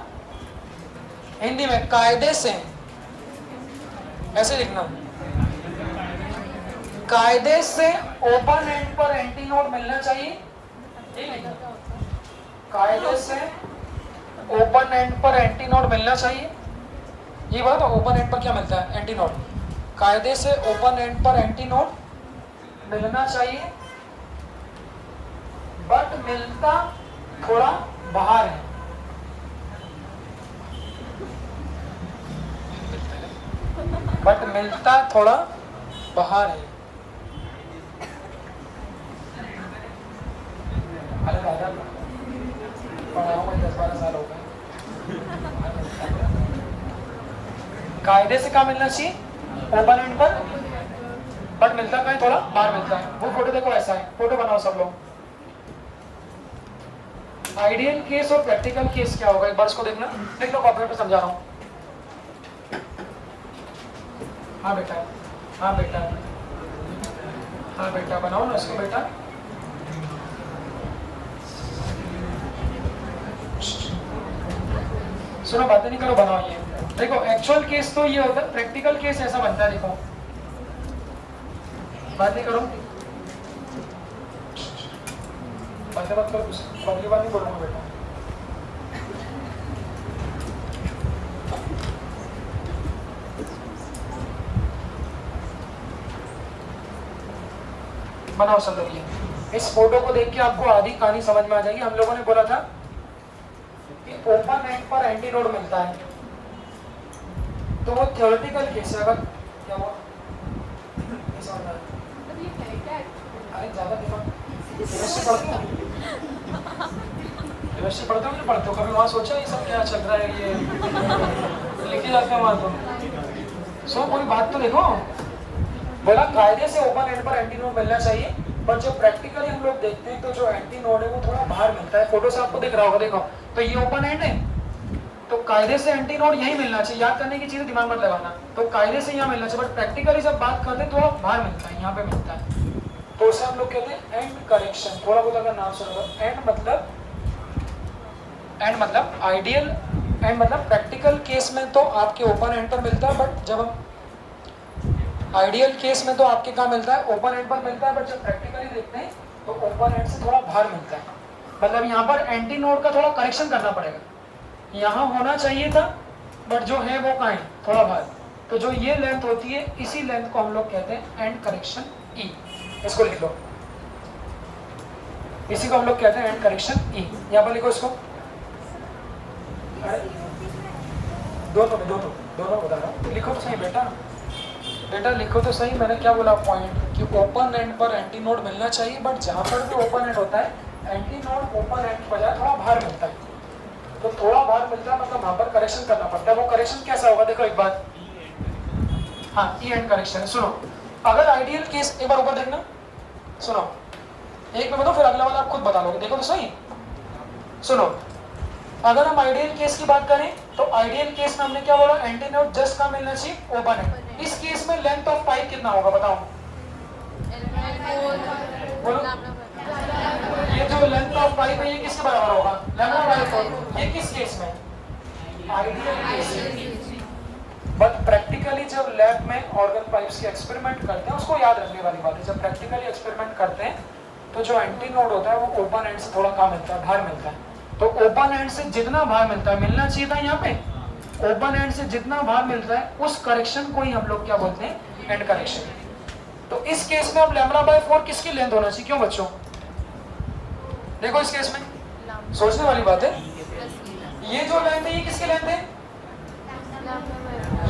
हिंदी में कायदे से ऐसे लिखना, कायदे से ओपन एंड पर एंटी नोट मिलना चाहिए। कायदे से ओपन एंड पर एंटी नोट मिलना चाहिए, ये बात। ओपन एंड पर क्या मिलता है? Anti note. कायदे से ओपन एंड पर एंटी नोट मिलना चाहिए, बट मिलता थोड़ा बाहर है। बट मिलता थोड़ा बाहर है। अरे दादा पढ़ा हुआ 10-12 साल हो गए। कायदे से क्या मिलना चाहिए? ओपन एंड पर, बट मिलता कहीं थोड़ा बाहर मिलता है। वो फोटो देखो, ऐसा है, फोटो बनाओ सब लोग। आइडियल केस और प्रैक्टिकल केस क्या होगा एक बार इसको देखना, देख लो कॉपी पे समझा रहा हूँ। हाँ बेटा, हाँ बेटा, हाँ बेटा बनाओ ना इसको बेटा। सुनो बातें नहीं करो, बनाओ ये। देखो एक्चुअल केस तो ये होता है, प्रैक्टिकल केस ऐसा बनता है। देखो बात नहीं करो, बातें मत करो, अगली बार नहीं बोलूंगा बेटा। बनाओ सब लोग ये। इस फोटो को देख के आपको आधी कहानी समझ में आ जाएगी। हम लोगों ने बोला था कि ओपन एंड पर एंटी नोड मिलता है, तो वो थ्योरेटिकल केस है। अगर क्या हुआ नहीं समझ में आया? अरे ज्यादा दिमाग केमिस्ट्री पढ़ते हो, केमिस्ट्री पढ़ते हो कि नहीं पढ़ते हो? कभी वहाँ सोचा ये सब क्या चल रहा है, ये लिखे जाते हैं वहाँ तो। सो कोई बात तो देखो, बोला कायदे से ओपन एंड पर एंटी नोड मिलना चाहिए, पर जब प्रैक्टिकली हम लोग देखते हैं तो जो एंटी नोड है वो थोड़ा बाहर मिलता है। फोटो से आपको दिख रहा होगा, देखो तो ये ओपन एंड है, तो कायदे से एंटी नोड यही मिलना चाहिए। याद करने की चीजें दिमाग में लगाना, तो कायदे से यहाँ मिलना चाहिए, बट प्रैक्टिकली जब बात करते हैं तो बाहर मिलता है, यहाँ पे मिलता है। तो उसे हम लोग कहते हैं एंड करेक्शन। थोड़ा बहुत अगर नाम सुनो, एंड मतलब आइडियल, एंड मतलब प्रैक्टिकल केस में तो आपके ओपन एंड पर मिलता है, बट जब हम आइडियल केस में तो आपके कहाँ मिलता है, ओपन एंड पर मिलता है, बट जब प्रैक्टिकली देखते हैं तो ओपन एंड से थोड़ा बाहर मिलता है। मतलब यहाँ पर एंटी नोड का थोड़ा करेक्शन करना पड़ेगा, यहाँ होना चाहिए था बट जो है वो कहाँ है, थोड़ा बाहर। तो जो ये लेंथ होती है, इसी लेंथ को हम लोग कहते हैं एंड करेक्शन ई। इसको लिख लो, इसी को हम लोग कहते हैं एंड करेक्शन ई। यहाँ पर लिखो इसको, दोनों बता रहा हूँ, लिखो तो सही बेटा, लिखो तो सही। मैंने क्या बोला पॉइंट, कि ओपन एंड पर एंटी नोड मिलना चाहिए, बट जहाँ पर भी ओपन एंड होता है एंटी नोड ओपन एंड की बजाय थोड़ा बाहर मिलता है। तो थोड़ा बाहर मिलता है मतलब वहाँ पर करेक्शन करना पड़ता है। वो करेक्शन कैसा होगा, देखो एक बार, हाँ ई एंड करेक्शन। सुनो, अगर आइडियल केस, एक बार ऊपर देखना, सुनो एक में बताओ, फिर अगला वाला आप खुद बता लोगे, देखो तो सही। सुनो, अगर हम आइडियल केस की बात करें तो आइडियल केस में हमने क्या बोला, एंटी नोड जस्ट कहाँ मिलना चाहिए, ओपन एंड। इस केस में लेंथ ऑफ पाइप कितना होगा बताओ, बोलो। ये जो लेंथ ऑफ पाइप है ये किसके बराबर होगा, लैम्डा बाय 4। ये किस केस में, आइडियल केस में। बट प्रैक्टिकली जब लैब में ऑर्गन पाइप्स के एक्सपेरिमेंट करते हैं, उसको याद रखने वाली बात है, जब प्रैक्टिकली एक्सपेरिमेंट करते हैं तो जो एंटी नोड होता है वो ओपन एंड से थोड़ा कम मिलता है, बाहर मिलता है। तो ओपन एंड से जितना बाहर मिलता है, मिलना चाहिए था यहाँ पे, ओपन एंड से जितना बाहर मिलता है उस करेक्शन को ही हम लोग क्या बोलते हैं, एंड करेक्शन। तो इस केस में अब लैम्डा बाय 4 किसकी लेंथ होना चाहिए, क्यों बच्चों? देखो इस केस में सोचने वाली बात है, ये जो लेंथ है ये किसकी लेंथ है,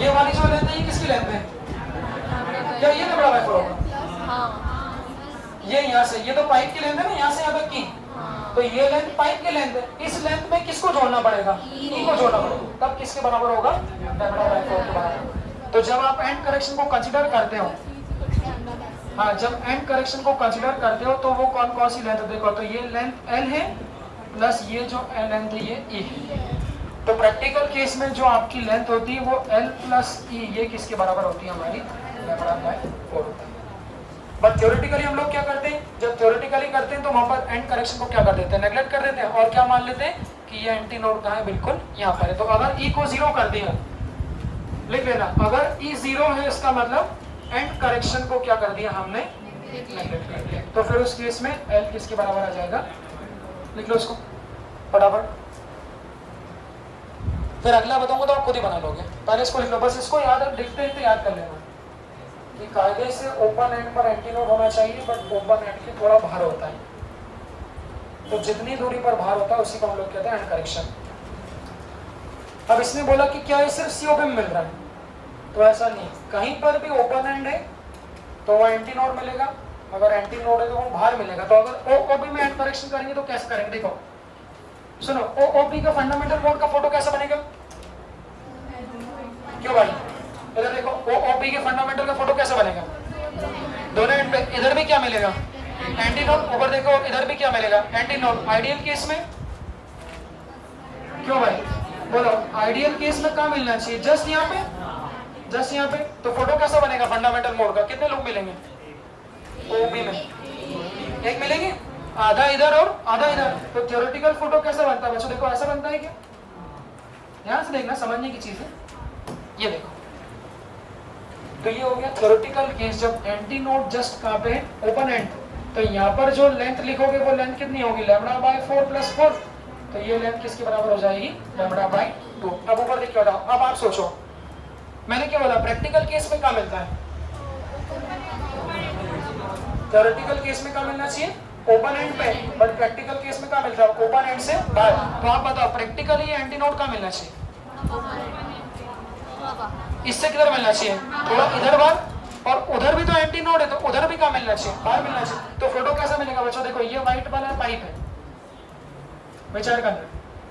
ये वाली जो लेंथ है ये किसकी लेंथ है, क्या ये लैम्डा बाय 4 होगा? ये यहाँ से, ये तो पाइप की लेंथ है ना, यहाँ से यहाँ तक की, तो ये लेंथ पाइप की लेंथ है। इस लेंथ में किसको जोड़ना पड़ेगा, ई को जोड़ना पड़ेगा, तब किसके बराबर होगा, लैम्डा बाय 4 के बराबर। तो जब आप एंड करेक्शन को कंसीडर करते हो, हाँ जब एंड करेक्शन को कंसीडर करते हो तो वो कौन कौन सी लेंथ है, देखो तो ये लेंथ एल है प्लस ये जो लेंथ है ये ई है। तो प्रैक्टिकल केस में जो आपकी लेंथ होती है वो एल प्लस ई, ये किसके बराबर होती है, हमारी लैम्डा बाय 4 होता है। बट थ्योरेटिकली हम लोग क्या करते हैं, जब थ्योरेटिकली करते हैं तो वहां पर एंड करेक्शन को क्या कर देते हैं, नेगलेक्ट कर देते हैं, और क्या मान लेते हैं कि ये एंटी नोड कहाँ है, बिल्कुल यहाँ पर है। तो अगर ई को 0 कर दिया, लिख लेना, अगर ई 0 है इसका मतलब एंड करेक्शन को क्या कर दिया हमने, नेगलेक्ट कर दिया। तो फिर उस केस में एल किसके बराबर आ जाएगा, लिख लो इसको फटाफट, फिर अगला बताऊंगा तो आप खुद ही बना लोगे। पहले इसको लिख लो, बस इसको याद, लिखते हैं तो याद कर लेना कि कायदे से ओपन एंड पर एंटी नोड होना चाहिए, बट ओपन एंड के थोड़ा बाहर होता है। तो जितनी दूरी पर बाहर होता है उसी को हम लोग कहते हैं एंड करेक्शन। अब इसने बोला कि क्या ये सिर्फ सीओपी में मिल रहा है, तो ऐसा नहीं, कहीं पर भी ओपन एंड है तो वो एंटी नोड मिलेगा, अगर एंटी नोड है तो वो बाहर मिलेगा। तो अगर ओओबी में एंड करेक्शन करेंगे तो कैसे करेंगे, देखो सुनो, ओओबी का फंडामेंटल मोड का फोटो कैसा बनेगा, क्यों भाई, इधर देखो ओओबी के फंडामेंटल का फोटो कैसा बनेगा, दोनों एंड पे इधर भी क्या मिलेगा, एंटी नोड, ऊपर देखो इधर भी क्या मिलेगा, एंटी नोड। आइडियल केस में क्यों भाई, बोलो आइडियल केस में कहाँ मिलना चाहिए, जस्ट यहाँ पे, जस्ट यहाँ पे। तो फोटो कैसा बनेगा फंडामेंटल मोड का, कितने लोग मिलेंगे, ओबी में एक मिलेंगे, आधा इधर और आधा इधर। तो थ्योरेटिकल फोटो कैसा बनता है बच्चों, देखो ऐसा बनता है क्या, ध्यान से देखना, समझने की चीज है। ये देखो, तो ये हो गया थ्योरेटिकल केस जब एंटी नोड जस्ट कहाँ पे ओपन एंड। तो यहाँ पर जो लेंथ लिखोगे वो लेंथ कितनी होगी, लैम्बडा बाय 4 + 4। तो ये लेंथ किसके बराबर हो जाएगी, लैम्बडा बाय 2। अब ऊपर देख के बताओ, अब आप सोचो मैंने क्या बोला, प्रैक्टिकल केस में क्या मिलता है, थ्योरेटिकल केस में क्या मिलना चाहिए, ओपन एंड पे, बट प्रैक्टिकल केस में क्या मिलता है, ओपन एंड से बाहर। तो आप बताओ प्रैक्टिकली एंटी नोड कहाँ मिलना चाहिए, इससे किधर मिलना चाहिए, थोड़ा इधर बाहर, और उधर भी तो एंटी नोड है तो उधर भी कहाँ मिलना चाहिए, बाहर मिलना चाहिए। तो फोटो कैसा मिलेगा बच्चों, देखो ये व्हाइट वाला पाइप है विचार करना,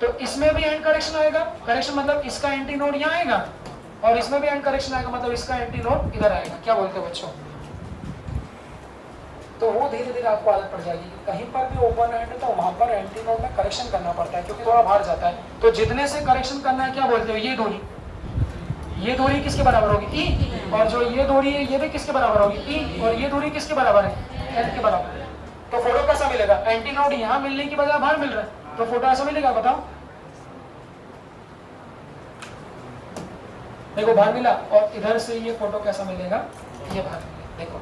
तो इसमें भी एंड करेक्शन आएगा, करेक्शन मतलब इसका एंटी नोड यहाँ आएगा, और इसमें भी एंड करेक्शन आएगा मतलब इसका एंटी नोड इधर आएगा। क्या बोलते हो बच्चों, तो वो धीरे धीरे आपको आदत पड़ जाएगी कि कहीं पर भी ओपन एंड है तो वहां पर एंटी नोड में करेक्शन करना पड़ता है क्योंकि थोड़ा बाहर जाता है। तो जितने से करेक्शन करना है क्या बोलते हो, ये दूरी किसके बराबर होगी, ई, और जो ये दूरी है ये भी किसके बराबर होगी, ई, और ये दूरी किसके बराबर है, एल के बराबर। तो फोटो कैसा मिलेगा, एंटी नोड यहाँ मिलने की बजाय बाहर मिल रहा है, तो फोटो ऐसा मिलेगा, बताओ। देखो बाहर मिला, और इधर से ये फोटो कैसा मिलेगा, ये बाहर मिलेगा। देखो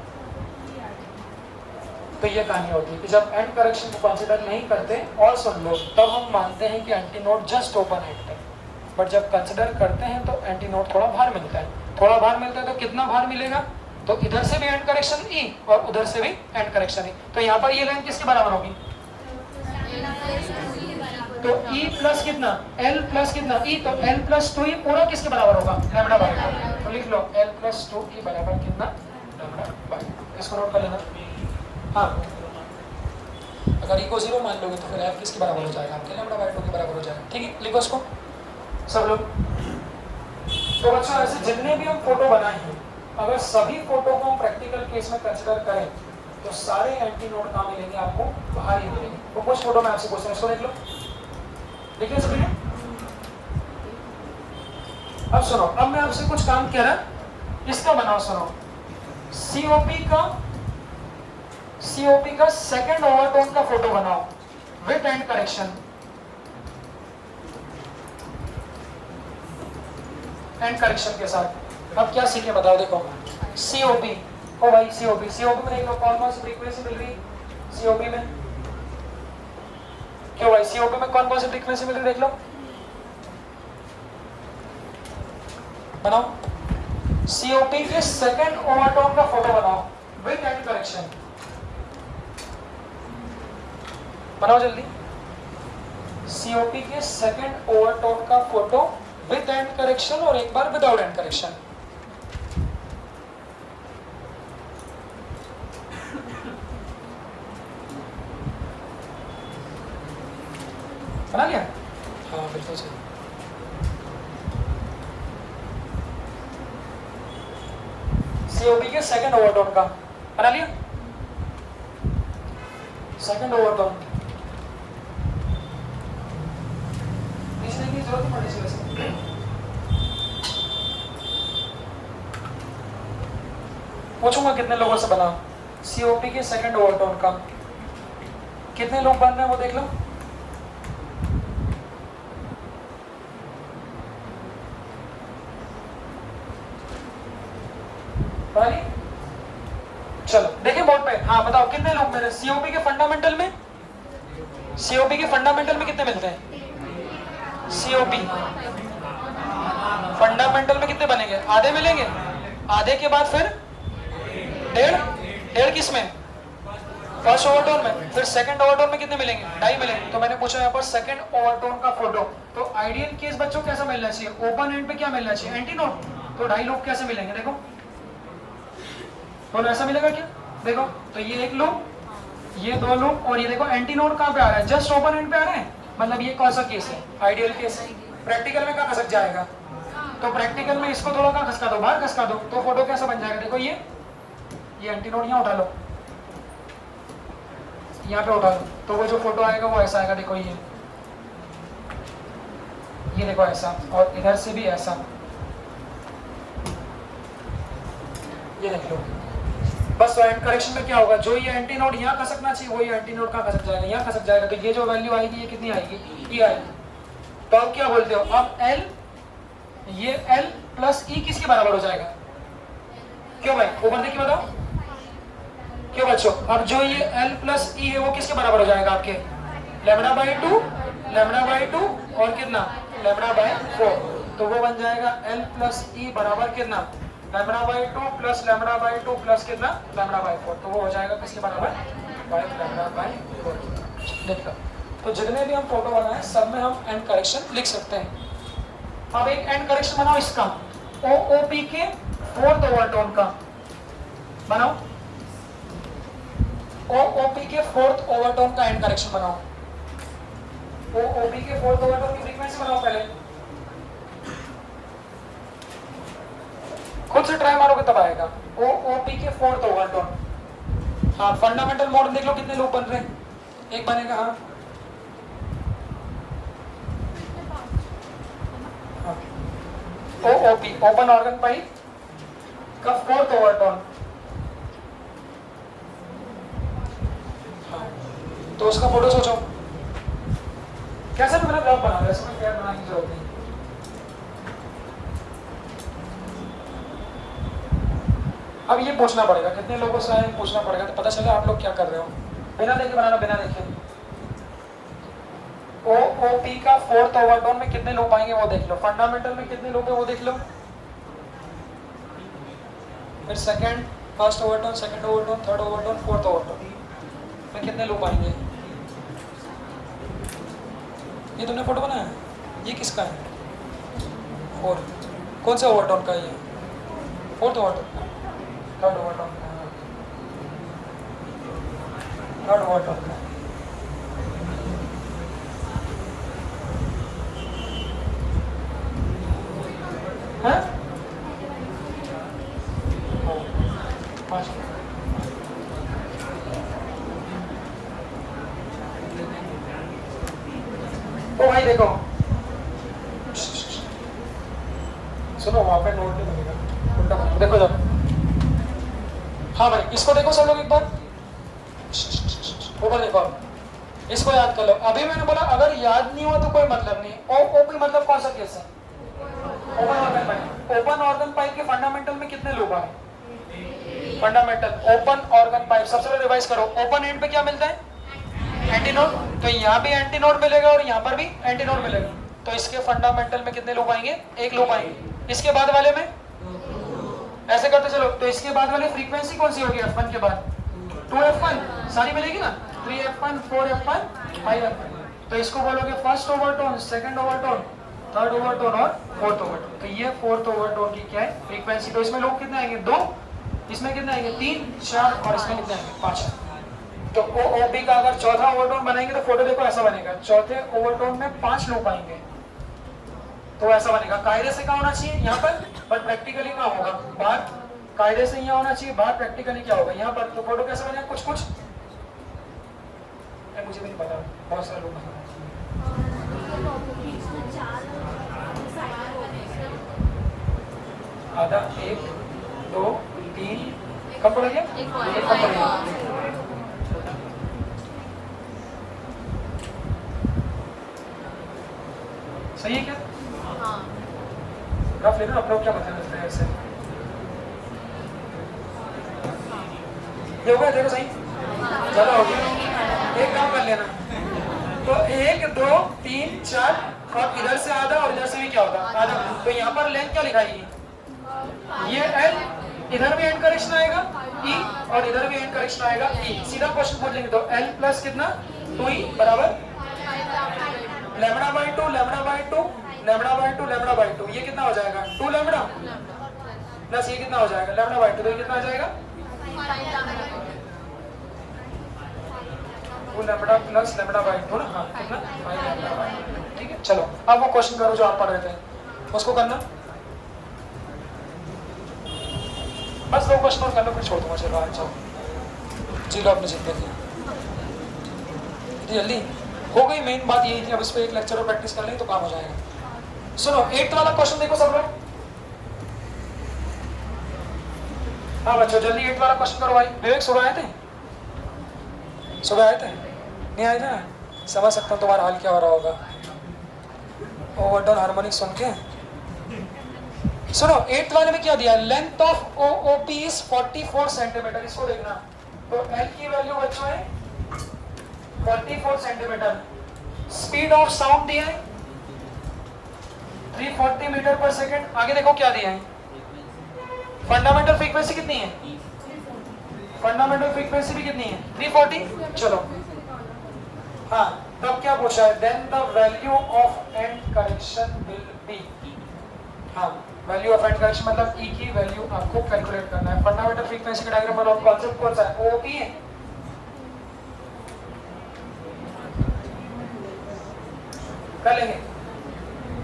तो ये कहानी होती है कि जब एंड करेक्शन को कंसीडर नहीं करते, और सुन लो, तब हम मानते हैं कि anti node just open and है, बट जब कंसीडर करते हैं तो एंटी नोड थोड़ा बाहर मिलता है। थोड़ा बाहर मिलता है तो कितना बाहर मिलेगा, तो इधर से भी एंड करेक्शन ई और उधर से भी एंड करेक्शन ई। तो यहाँ पर ये लाइन किसके बराबर होगी, तो E प्लस कितना, L प्लस कितना E, तो L + 2E पूरा किसके बराबर होगा, लैम्बडा बाय 2। तो लिख लो L + 2E बराबर कितना, लैम्बडा बाय 2। इसको नोट कर लेना। हाँ, अगर E को 0 मान लोगे तो फिर F किसके बराबर हो जाएगा, आपके लैम्बडा बाय 2 के बराबर हो जाएगा। ठीक है, लिखो इसको सब लोग। तो बच्चों ऐसे जितने भी हम फोटो बनाए हैं, अगर सभी फोटो को हम प्रैक्टिकल केस में कंसिडर करें तो सारे एंटी नोड कहाँ मिलेंगे, आपको बाहर ही मिलेंगे। तो कुछ फोटो में आपसे क्वेश्चन, इसको देख लो, देखिए सभी ने। अब सुनो, अब मैं आपसे कुछ काम कह रहा, इसका बनाओ, सुनो, सीओपी का सेकंड ओवरटोन का फोटो बनाओ with and correction, and correction के साथ। अब क्या सीखे बताओ, देखो सीओपी, ओ भाई सीओपी में देख लो कौन कौन सी फ्रीक्वेंसी मिल रही सीओपी में, क्यों भाई सीओपी में कौन कौन सी फ्रीक्वेंसी मिल रही देख लो, बनाओ। सीओपी के सेकंड ओवरटोन का फोटो बनाओ विद एंड करेक्शन, बनाओ जल्दी। सीओपी के सेकंड ओवरटोन का फोटो विद एंड करेक्शन और एक बार विदाउट एंड करेक्शन। बना लिया? हाँ बिल्कुल सही। सीओपी के सेकंड ओवरटोन का बना लिया, सेकंड ओवरटोन लिखने की जरूरत नहीं पड़ी वैसे। पूछूंगा कितने लोगों से बना सीओपी के सेकंड ओवरटोन का, कितने लोग बन रहे हैं वो देख लो। चलो देखिए बोर्ड पे, हाँ बताओ कितने लोग मेरे सीओपी के फंडामेंटल में, सीओपी के फंडामेंटल में कितने मिलते हैं, सीओपी फंडामेंटल में कितने बनेंगे, आधे मिलेंगे, आधे के बाद फिर डेढ़ किस में, फर्स्ट ओवरटोन में, फिर सेकंड ओवरटोन में कितने मिलेंगे, 2.5 मिलेंगे। तो मैंने पूछा यहाँ पर सेकंड ओवरटोन का फोटो, तो आइडियल केस बच्चों कैसा मिलना चाहिए, ओपन एंड पे क्या मिलना चाहिए, एंटी नोड, तो 2.5 लोग कैसे मिलेंगे, देखो तो ऐसा मिलेगा क्या, देखो तो ये एक लूप, ये 2 लूप, और ये देखो एंटी नोड कहाँ पे आ रहा है, जस्ट ओपन एंड पे आ रहा है, मतलब ये कौन सा केस है, आइडियल केस है। प्रैक्टिकल में कहाँ खसक जाएगा, तो प्रैक्टिकल में इसको थोड़ा कहाँ खसका दो, बाहर खसका दो, तो फोटो कैसा बन जाएगा, देखो ये एंटी नोड यहाँ उठा लो, यहाँ पे उठा लो, तो वो जो फोटो आएगा वो ऐसा आएगा, देखो ये देखो ऐसा, और इधर से भी ऐसा, ये देख लो। बस तो एंड करेक्शन में क्या होगा, जो ये एंटी नोड यहाँ खसकना चाहिए वही एंटी नोड कहाँ खसक जाएगा, यहाँ खसक जाएगा, तो ये जो वैल्यू आएगी ये कितनी आएगी, ये आएगी। तो अब क्या बोलते हो, अब L ये L प्लस E किसके बराबर हो जाएगा? क्यों भाई, ऊपर देखिए बताओ क्यों बच्चों? अब जो ये L प्लस E है वो किसके बराबर हो जाएगा आपके? लैम्डा बाई टू और कितना? Lambda by 4। तो वो बन जाएगा L प्लस E बराबर कितना? Lambda by 2 plus lambda by 2 plus कितना? Lambda by 4। तो वो हो जाएगा किसके बराबर? By lambda by 4। देख लो, तो जितने भी हम फोटो बनाए सब में हम एंड करेक्शन लिख सकते हैं। अब एक एंड करेक्शन बनाओ इसका, OOP के 4th ओवरटोन का बनाओ। OOP के 4th ओवरटोन का एंड करेक्शन बनाओ। OOP के 4th ओवरटोन की फ्रीक्वेंसी बनाओ पहले, खुद से ट्राई मारोगे तब आएगा। OOP के 4th ओवरटोन। हाँ, फंडामेंटल मोड देख लो कितने लूप बन रहे हैं। एक बनेगा, हाँ OOP ओपन ऑर्गन पाइप का 4th ओवरटोन। हाँ, तो उसका फोटो सोचो कैसे भी मेरा ग्राफ बना रहा है, इसमें क्या बनाने की जरूरत नहीं। अब ये पूछना पड़ेगा, कितने लोगों से आए पूछना पड़ेगा, तो पता चला आप लोग क्या कर रहे हो। बिना देखे बनाना, बिना देखे। OOP का 4th ओवरटोन में कितने लूप आएंगे वो देख लो, फंडामेंटल में कितने लूप है वो देख लो, फिर second, first overtone, second overtone, third overtone, fourth overtone में कितने लूप आएंगे। ये तुमने फोटो बनाया है, ये किसका है? 4। कौन से ओवरटोन का है ये? 4th ओवरटोन, थर्ड ओवरटोन का, थर्ड ओवरटोन का। हाँ? ओ भाई देखो, सुनो वहां पे नोट नहीं बनेगा, उल्टा बनेगा। देखो जब, हाँ भाई इसको देखो सब लोग एक बार, ऊपर देखो, इसको याद कर लो। अभी मैंने बोला अगर याद नहीं हुआ तो कोई मतलब नहीं। OOP मतलब कौन सा केस है? Open organ pipe. Open organ pipe के फंडामेंटल में कितने लूप आए? Fundamental open organ pipe. सबसे पहले रिवाइज करो, ओपन एंड पे क्या मिलता है? Anti node. तो यहाँ भी एंटी नोड मिलेगा और यहाँ पर भी एंटी नोड मिलेगा। तो इसके फंडामेंटल में कितने लूप आएंगे? एक लूप आएंगे। इसके बाद वाले में ऐसे करते चलो, तो इसके बाद वाली फ्रीक्वेंसी कौन सी होगी? F1 के बाद 2F1 सारी मिलेगी ना, 3F1, 4F1, 5F1। तो इसको बोलोगे first overtone, second overtone, third overtone और फोर्थ ओवरटोन। तो ये 4th ओवरटोन की क्या है? फ्रीक्वेंसी। तो इसमें लोग कितने आएंगे? 2। इसमें कितने आएंगे? 3, 4 और इसमें कितने आएंगे? 5। तो OOP का अगर चौथा ओवरटोन बनाएंगे तो फोटो देखो ऐसा बनेगा। चौथे ओवरटोन में 5 लूप आएंगे, तो ऐसा बनेगा। कायदे से क्या होना चाहिए यहाँ पर प्रैक्टिकली क्या होगा? बाहर कायदे से यहाँ होना चाहिए, बाहर प्रैक्टिकली क्या होगा यहाँ पर। तो फोटो कैसे बनेगा? कुछ कुछ मुझे भी नहीं पता, बहुत सारे लोग आधा, 1, 2, 3 कब पड़ा गया? सही है क्या? ग्राफ ले लो, आप लोग क्या मतलब है इससे? ये हो गया? देखो सही, ज्यादा हो गया। एक काम कर लेना, तो 1, 2, 3, 4 और इधर से आधा और इधर से भी क्या होगा? आधा। तो यहाँ पर लेंथ क्या लिखाई? ये L, इधर भी एंड करेक्शन आएगा E और इधर भी एंड करेक्शन आएगा E। सीधा क्वेश्चन पूछ लेंगे तो L प्लस कितना? 2E बराबर lambda by 2, lambda by 2, lambda by 2, lambda by 2। ये कितना हो जाएगा? 2 लैम्डा प्लस ये कितना हो जाएगा? Lambda by 2। तो ये कितना आ जाएगा? 2 लैम्डा प्लस लैम्डा बाई 2 ना, हाँ कितना? 5 लैम्डा बाई 2। ठीक है, चलो अब वो क्वेश्चन करो जो आप पढ़ रहे थे, उसको करना। बस 2 क्वेश्चन और कर लो, फिर छोड़ दूंगा। चलो आज जाओ, जी लो अपनी जिंदगी जल्दी हो गई। मेन बात यही थी, अब इस पे एक लेक्चर और प्रैक्टिस कर लें तो काम हो जाएगा। सुनो 8th वाला क्वेश्चन देखो सब लोग। हाँ बच्चों जल्दी 8th वाला क्वेश्चन करो भाई। विवेक सुबह आए थे? सुबह आए थे? नहीं आए थे ना? समझ सकता हूँ तुम्हारा हाल क्या हो रहा होगा। ओवरटोन हार्मोनिक सुन के सुनो 8th वाले में क्या दिया, length of OOP is 44 centimetre, इसको देखना। तो L की वैल्यू बच्चों है 44 सेंटीमीटर। स्पीड ऑफ साउंड दिया है 340 मीटर पर सेकेंड। आगे देखो क्या दिया है, फंडामेंटल फ्रीक्वेंसी कितनी है, फंडामेंटल फ्रीक्वेंसी भी कितनी है 340। चलो हाँ, तब क्या पूछा है, then the value of end correction will be. हाँ, वैल्यू ऑफ एंड करेक्शन मतलब ई की वैल्यू आपको कैलकुलेट करना है। फंडामेंटल फ्रीक्वेंसी का डायग्राम बनाओ, कॉन्सेप्ट कौन सा है, ओपी है। कर लेंगे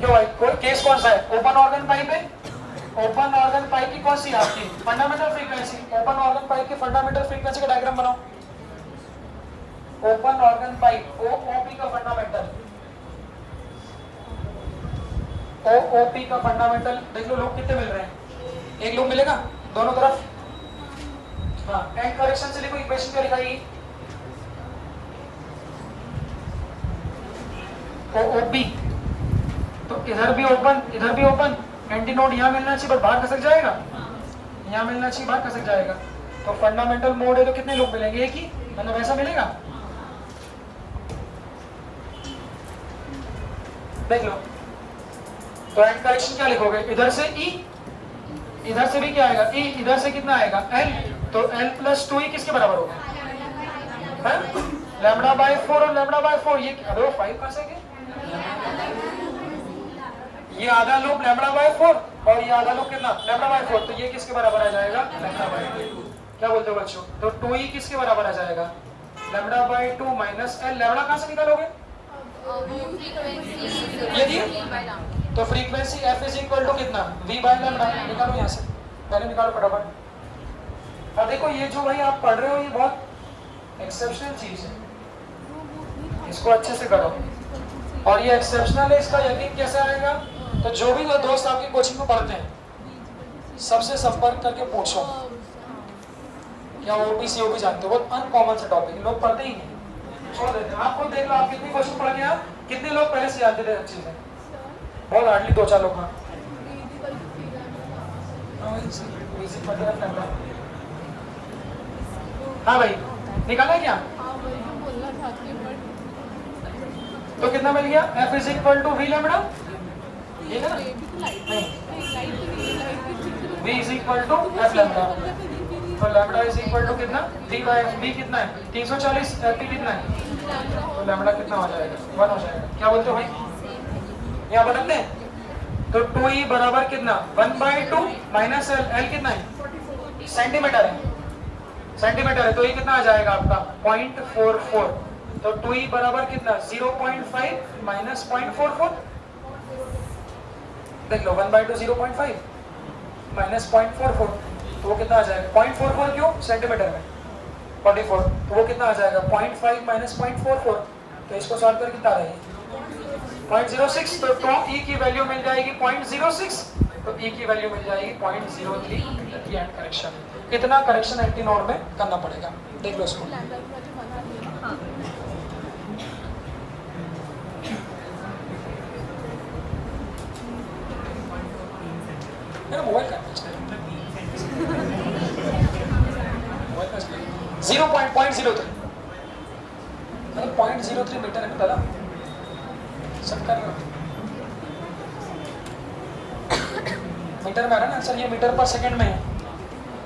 क्यों भाई, कोई केस कौन सा है, ओपन ऑर्गन पाइप है। ओपन ऑर्गन पाइप की कौन सी है आपकी fundamental frequency, open organ pipe की फंडामेंटल फ्रीक्वेंसी का डायग्राम बनाओ। ओपन ऑर्गन पाइप ओओपी का फंडामेंटल, ओओपी का फंडामेंटल देख लो, लोग कितने मिल रहे हैं, एक लोग मिलेगा दोनों तरफ। हाँ, एंड करेक्शन से लिखो, इक्वेशन क्या लिखाई, ओओपी। तो इधर भी ओपन इधर भी ओपन, एंटी नोड यहाँ मिलना चाहिए, पर बाहर खसक जाएगा, यहाँ मिलना चाहिए, बाहर खसक जाएगा। तो फंडामेंटल मोड है तो कितने लोग मिलेंगे, एक ही, मतलब ऐसा मिलेगा। देख लो, तो एंड करेक्शन क्या लिखोगे, इधर से ई, इधर से भी क्या आएगा ई, इधर से कितना आएगा एल, तो एल प्लस 2ई किसके बराबर होगा, लैम्बडा बाय 4 और लैम्बडा बाय 4, ये अरे 5 कहां से गए, ये आधा लूप लैम्बडा बाय 4 और ये आधा लूप कितना लैम्बडा बाय 4, तो ये किसके बराबर आ जाएगा, लैम्बडा बाय 2। क्या बोलते हो बच्चों, तो 2ई किसके बराबर आ जाएगा, lambda by 2 minus L. Lambda कहां से निकालोगे, ये दिए, तो frequency f is equal to कितना v बाय लैम्बडा, निकालो यहाँ से, पहले निकालो फटाफट। अब देखो ये जो भाई आप पढ़ रहे हो ये बहुत एक्सेप्शनल चीज है, इसको अच्छे से करो। और ये एक्सेप्शनल है, इसका यकीन कैसे आएगा, तो जो भी वो दोस्त आपकी कोचिंग में पढ़ते हैं सबसे संपर्क करके पूछो क्या ओपी सीओपी जानते हो, बहुत अनकॉमन सा टॉपिक, लोग पढ़ते ही नहीं, छोड़ देते हैं। आप खुद देख लो, आप कितनी क्वेश्चन पढ़ के आप कितने लोग पहले से जानते थे चीजें, बहुत हार्डली 2-4 लोग। हाँ भाई, निकाला क्या, तो कितना मिल गया, f is equal to V lambda, ये ना v is equal to f lambda, तो लैम्बडा इज इक्वल टू कितना v बाय v कितना है 340, f कितना है, तो लैम्बडा कितना हो जाएगा 1 हो जाएगा। क्या बोलते हो भाई, यहाँ बदलते हैं, तो 2e बराबर कितना 1/2 माइनस एल, एल कितना है सेंटीमीटर है, सेंटीमीटर है, तो ये कितना आ जाएगा आपका 0.44, तो 2e बराबर कितना 0.5 माइनस 0.44, देख लो 1/2 0.5 माइनस 0.44, तो वो कितना आ जाएगा 0.44, क्यों सेंटीमीटर में 44, तो वो कितना आ जाएगा 0.5 माइनस 0.44, तो इसको सॉल्व कर कितना आ रहा है 0.06, तो ई की वैल्यू मिल जाएगी 0.06, तो ई की वैल्यू मिल जाएगी 0.03 एंड करेक्शन। कितना करेक्शन एंटी नोड में करना पड़ेगा, देख लो इसको। मेरा मोबाइल का 0.03 0.03 मीटर है दादा, सब कर मीटर में आ रहा है ना आंसर, ये मीटर पर सेकंड में है,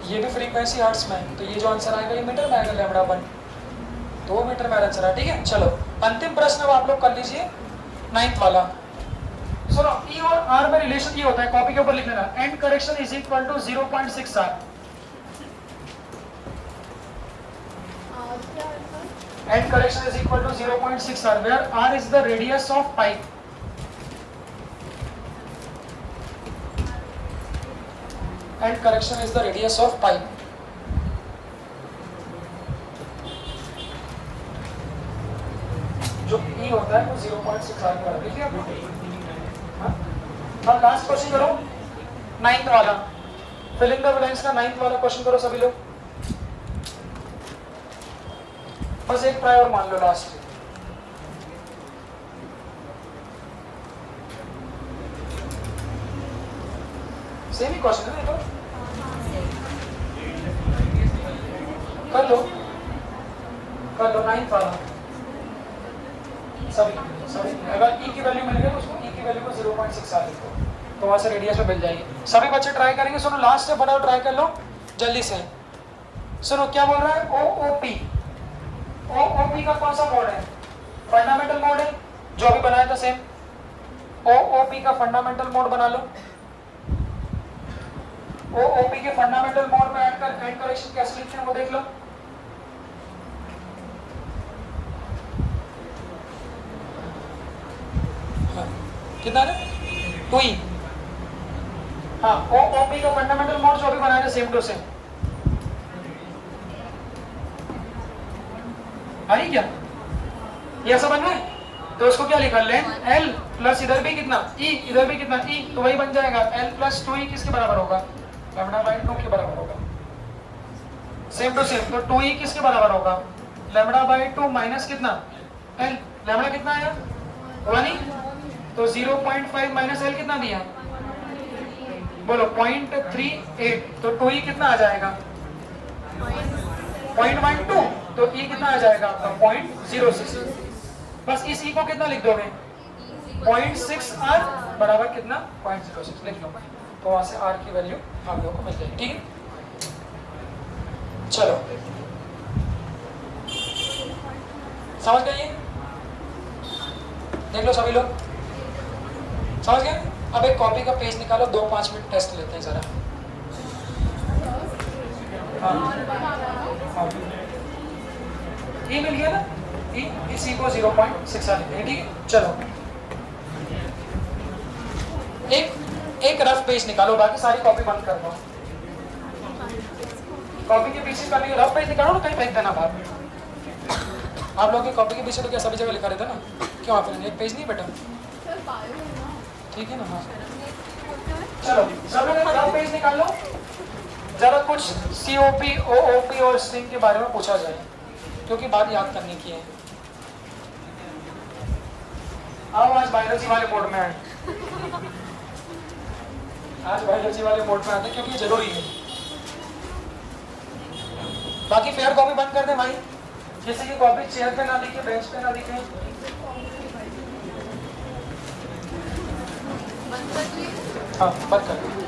ये भी फ्रीक्वेंसी हर्ट्ज में है, तो ये जो आंसर आएगा ये मीटर में आएगा लैम्बडा 1, तो वो मीटर में आंसर है। ठीक है, चलो अंतिम प्रश्न अब आप लोग कर लीजिए 9th वाला। सुनो, ई और आर में रिलेशन ये होता है, कॉपी के ऊपर लिख लेना, end correction is equal to 0.6 R, end correction is equal to 0.6 R, where R is the radius of pipe, end correction is the radius of pipe. जो ई होता है वो 0.6 आर का, देखिए आप। अब लास्ट क्वेश्चन करो 9th वाला, फिल इन द ब्लैंक्स का 9th वाला क्वेश्चन करो सभी लोग, बस एक ट्राई और मान लो लास्ट। सेम ही क्वेश्चन है तो कर लो 9 वाला सभी अगर e की वैल्यू मिल गई तो उसको e की वैल्यू को 0.6 लिखो तो वहां से रेडियस में मिल जाएगी। सभी बच्चे ट्राई करेंगे। सुनो लास्ट से फटाफट ट्राई कर लो जल्दी से। सुनो क्या बोल रहा है OOP का कौन सा मोड है? फंडामेंटल मोड है जो अभी बनाया था सेम। OOP का फंडामेंटल मोड बना लो। OOP के फंडामेंटल मोड में एंड करेक्शन कैसे लिखते हैं वो देख लो। कितना है 2e। हाँ OOP का फंडामेंटल मोड जो अभी बनाया था सेम टू सेम। आई क्या ये ऐसा बन रहा है तो उसको क्या लिखा लें L प्लस इधर भी कितना E इधर भी कितना E तो वही बन जाएगा L प्लस 2E किसके बराबर होगा? लैम्डा बाई 2 के बराबर होगा। सेम टू सेम तो 2E किसके बराबर होगा? लैम्डा बाई 2 माइनस कितना L। लैम्डा कितना आया 1 तो 0.5 माइनस L कितना दिया बोलो 0.38 तो 2E कितना आ जाएगा 0.12 तो E कितना आ जाएगा आपका 0.06। बस इस E को कितना लिख दोगे 0.6R बराबर कितना 0.06 लिख लो तो वहां से R की वैल्यू आप लोगों को मिल जाएगी। ठीक है चलो समझ गए ये देख लो सभी लोग समझ गए। अब एक कॉपी का पेज निकालो 2-5 मिनट टेस्ट लेते हैं जरा। ये मिल गया ना इसी को 0.6 लिखते हैं। ठीक है चलो एक रफ पेज निकालो बाकी सारी कॉपी बंद कर दो। कॉपी के पीछे का रफ पेज निकालो ना कहीं फेंक देना बाहर। आप लोग की कॉपी के पीछे तो क्या सभी जगह लिखा रहता ना क्यों आप एक पेज नहीं बेटा ठीक है ना। हाँ चलो सब लोग एक रफ पेज निकाल लो जरा कुछ COP OOP और स्ट्रिंग के बारे में पूछा जाए क्योंकि बात याद करने की है। आओ आज बायोलॉजी वाले मोड में आए आज बायोलॉजी वाले मोड में आते क्योंकि जरूरी है। बाकी फेयर कॉपी बंद कर दे भाई जैसे कि कॉपी चेयर पे ना दिखे बेंच पे ना दिखे। हाँ बंद कर दे।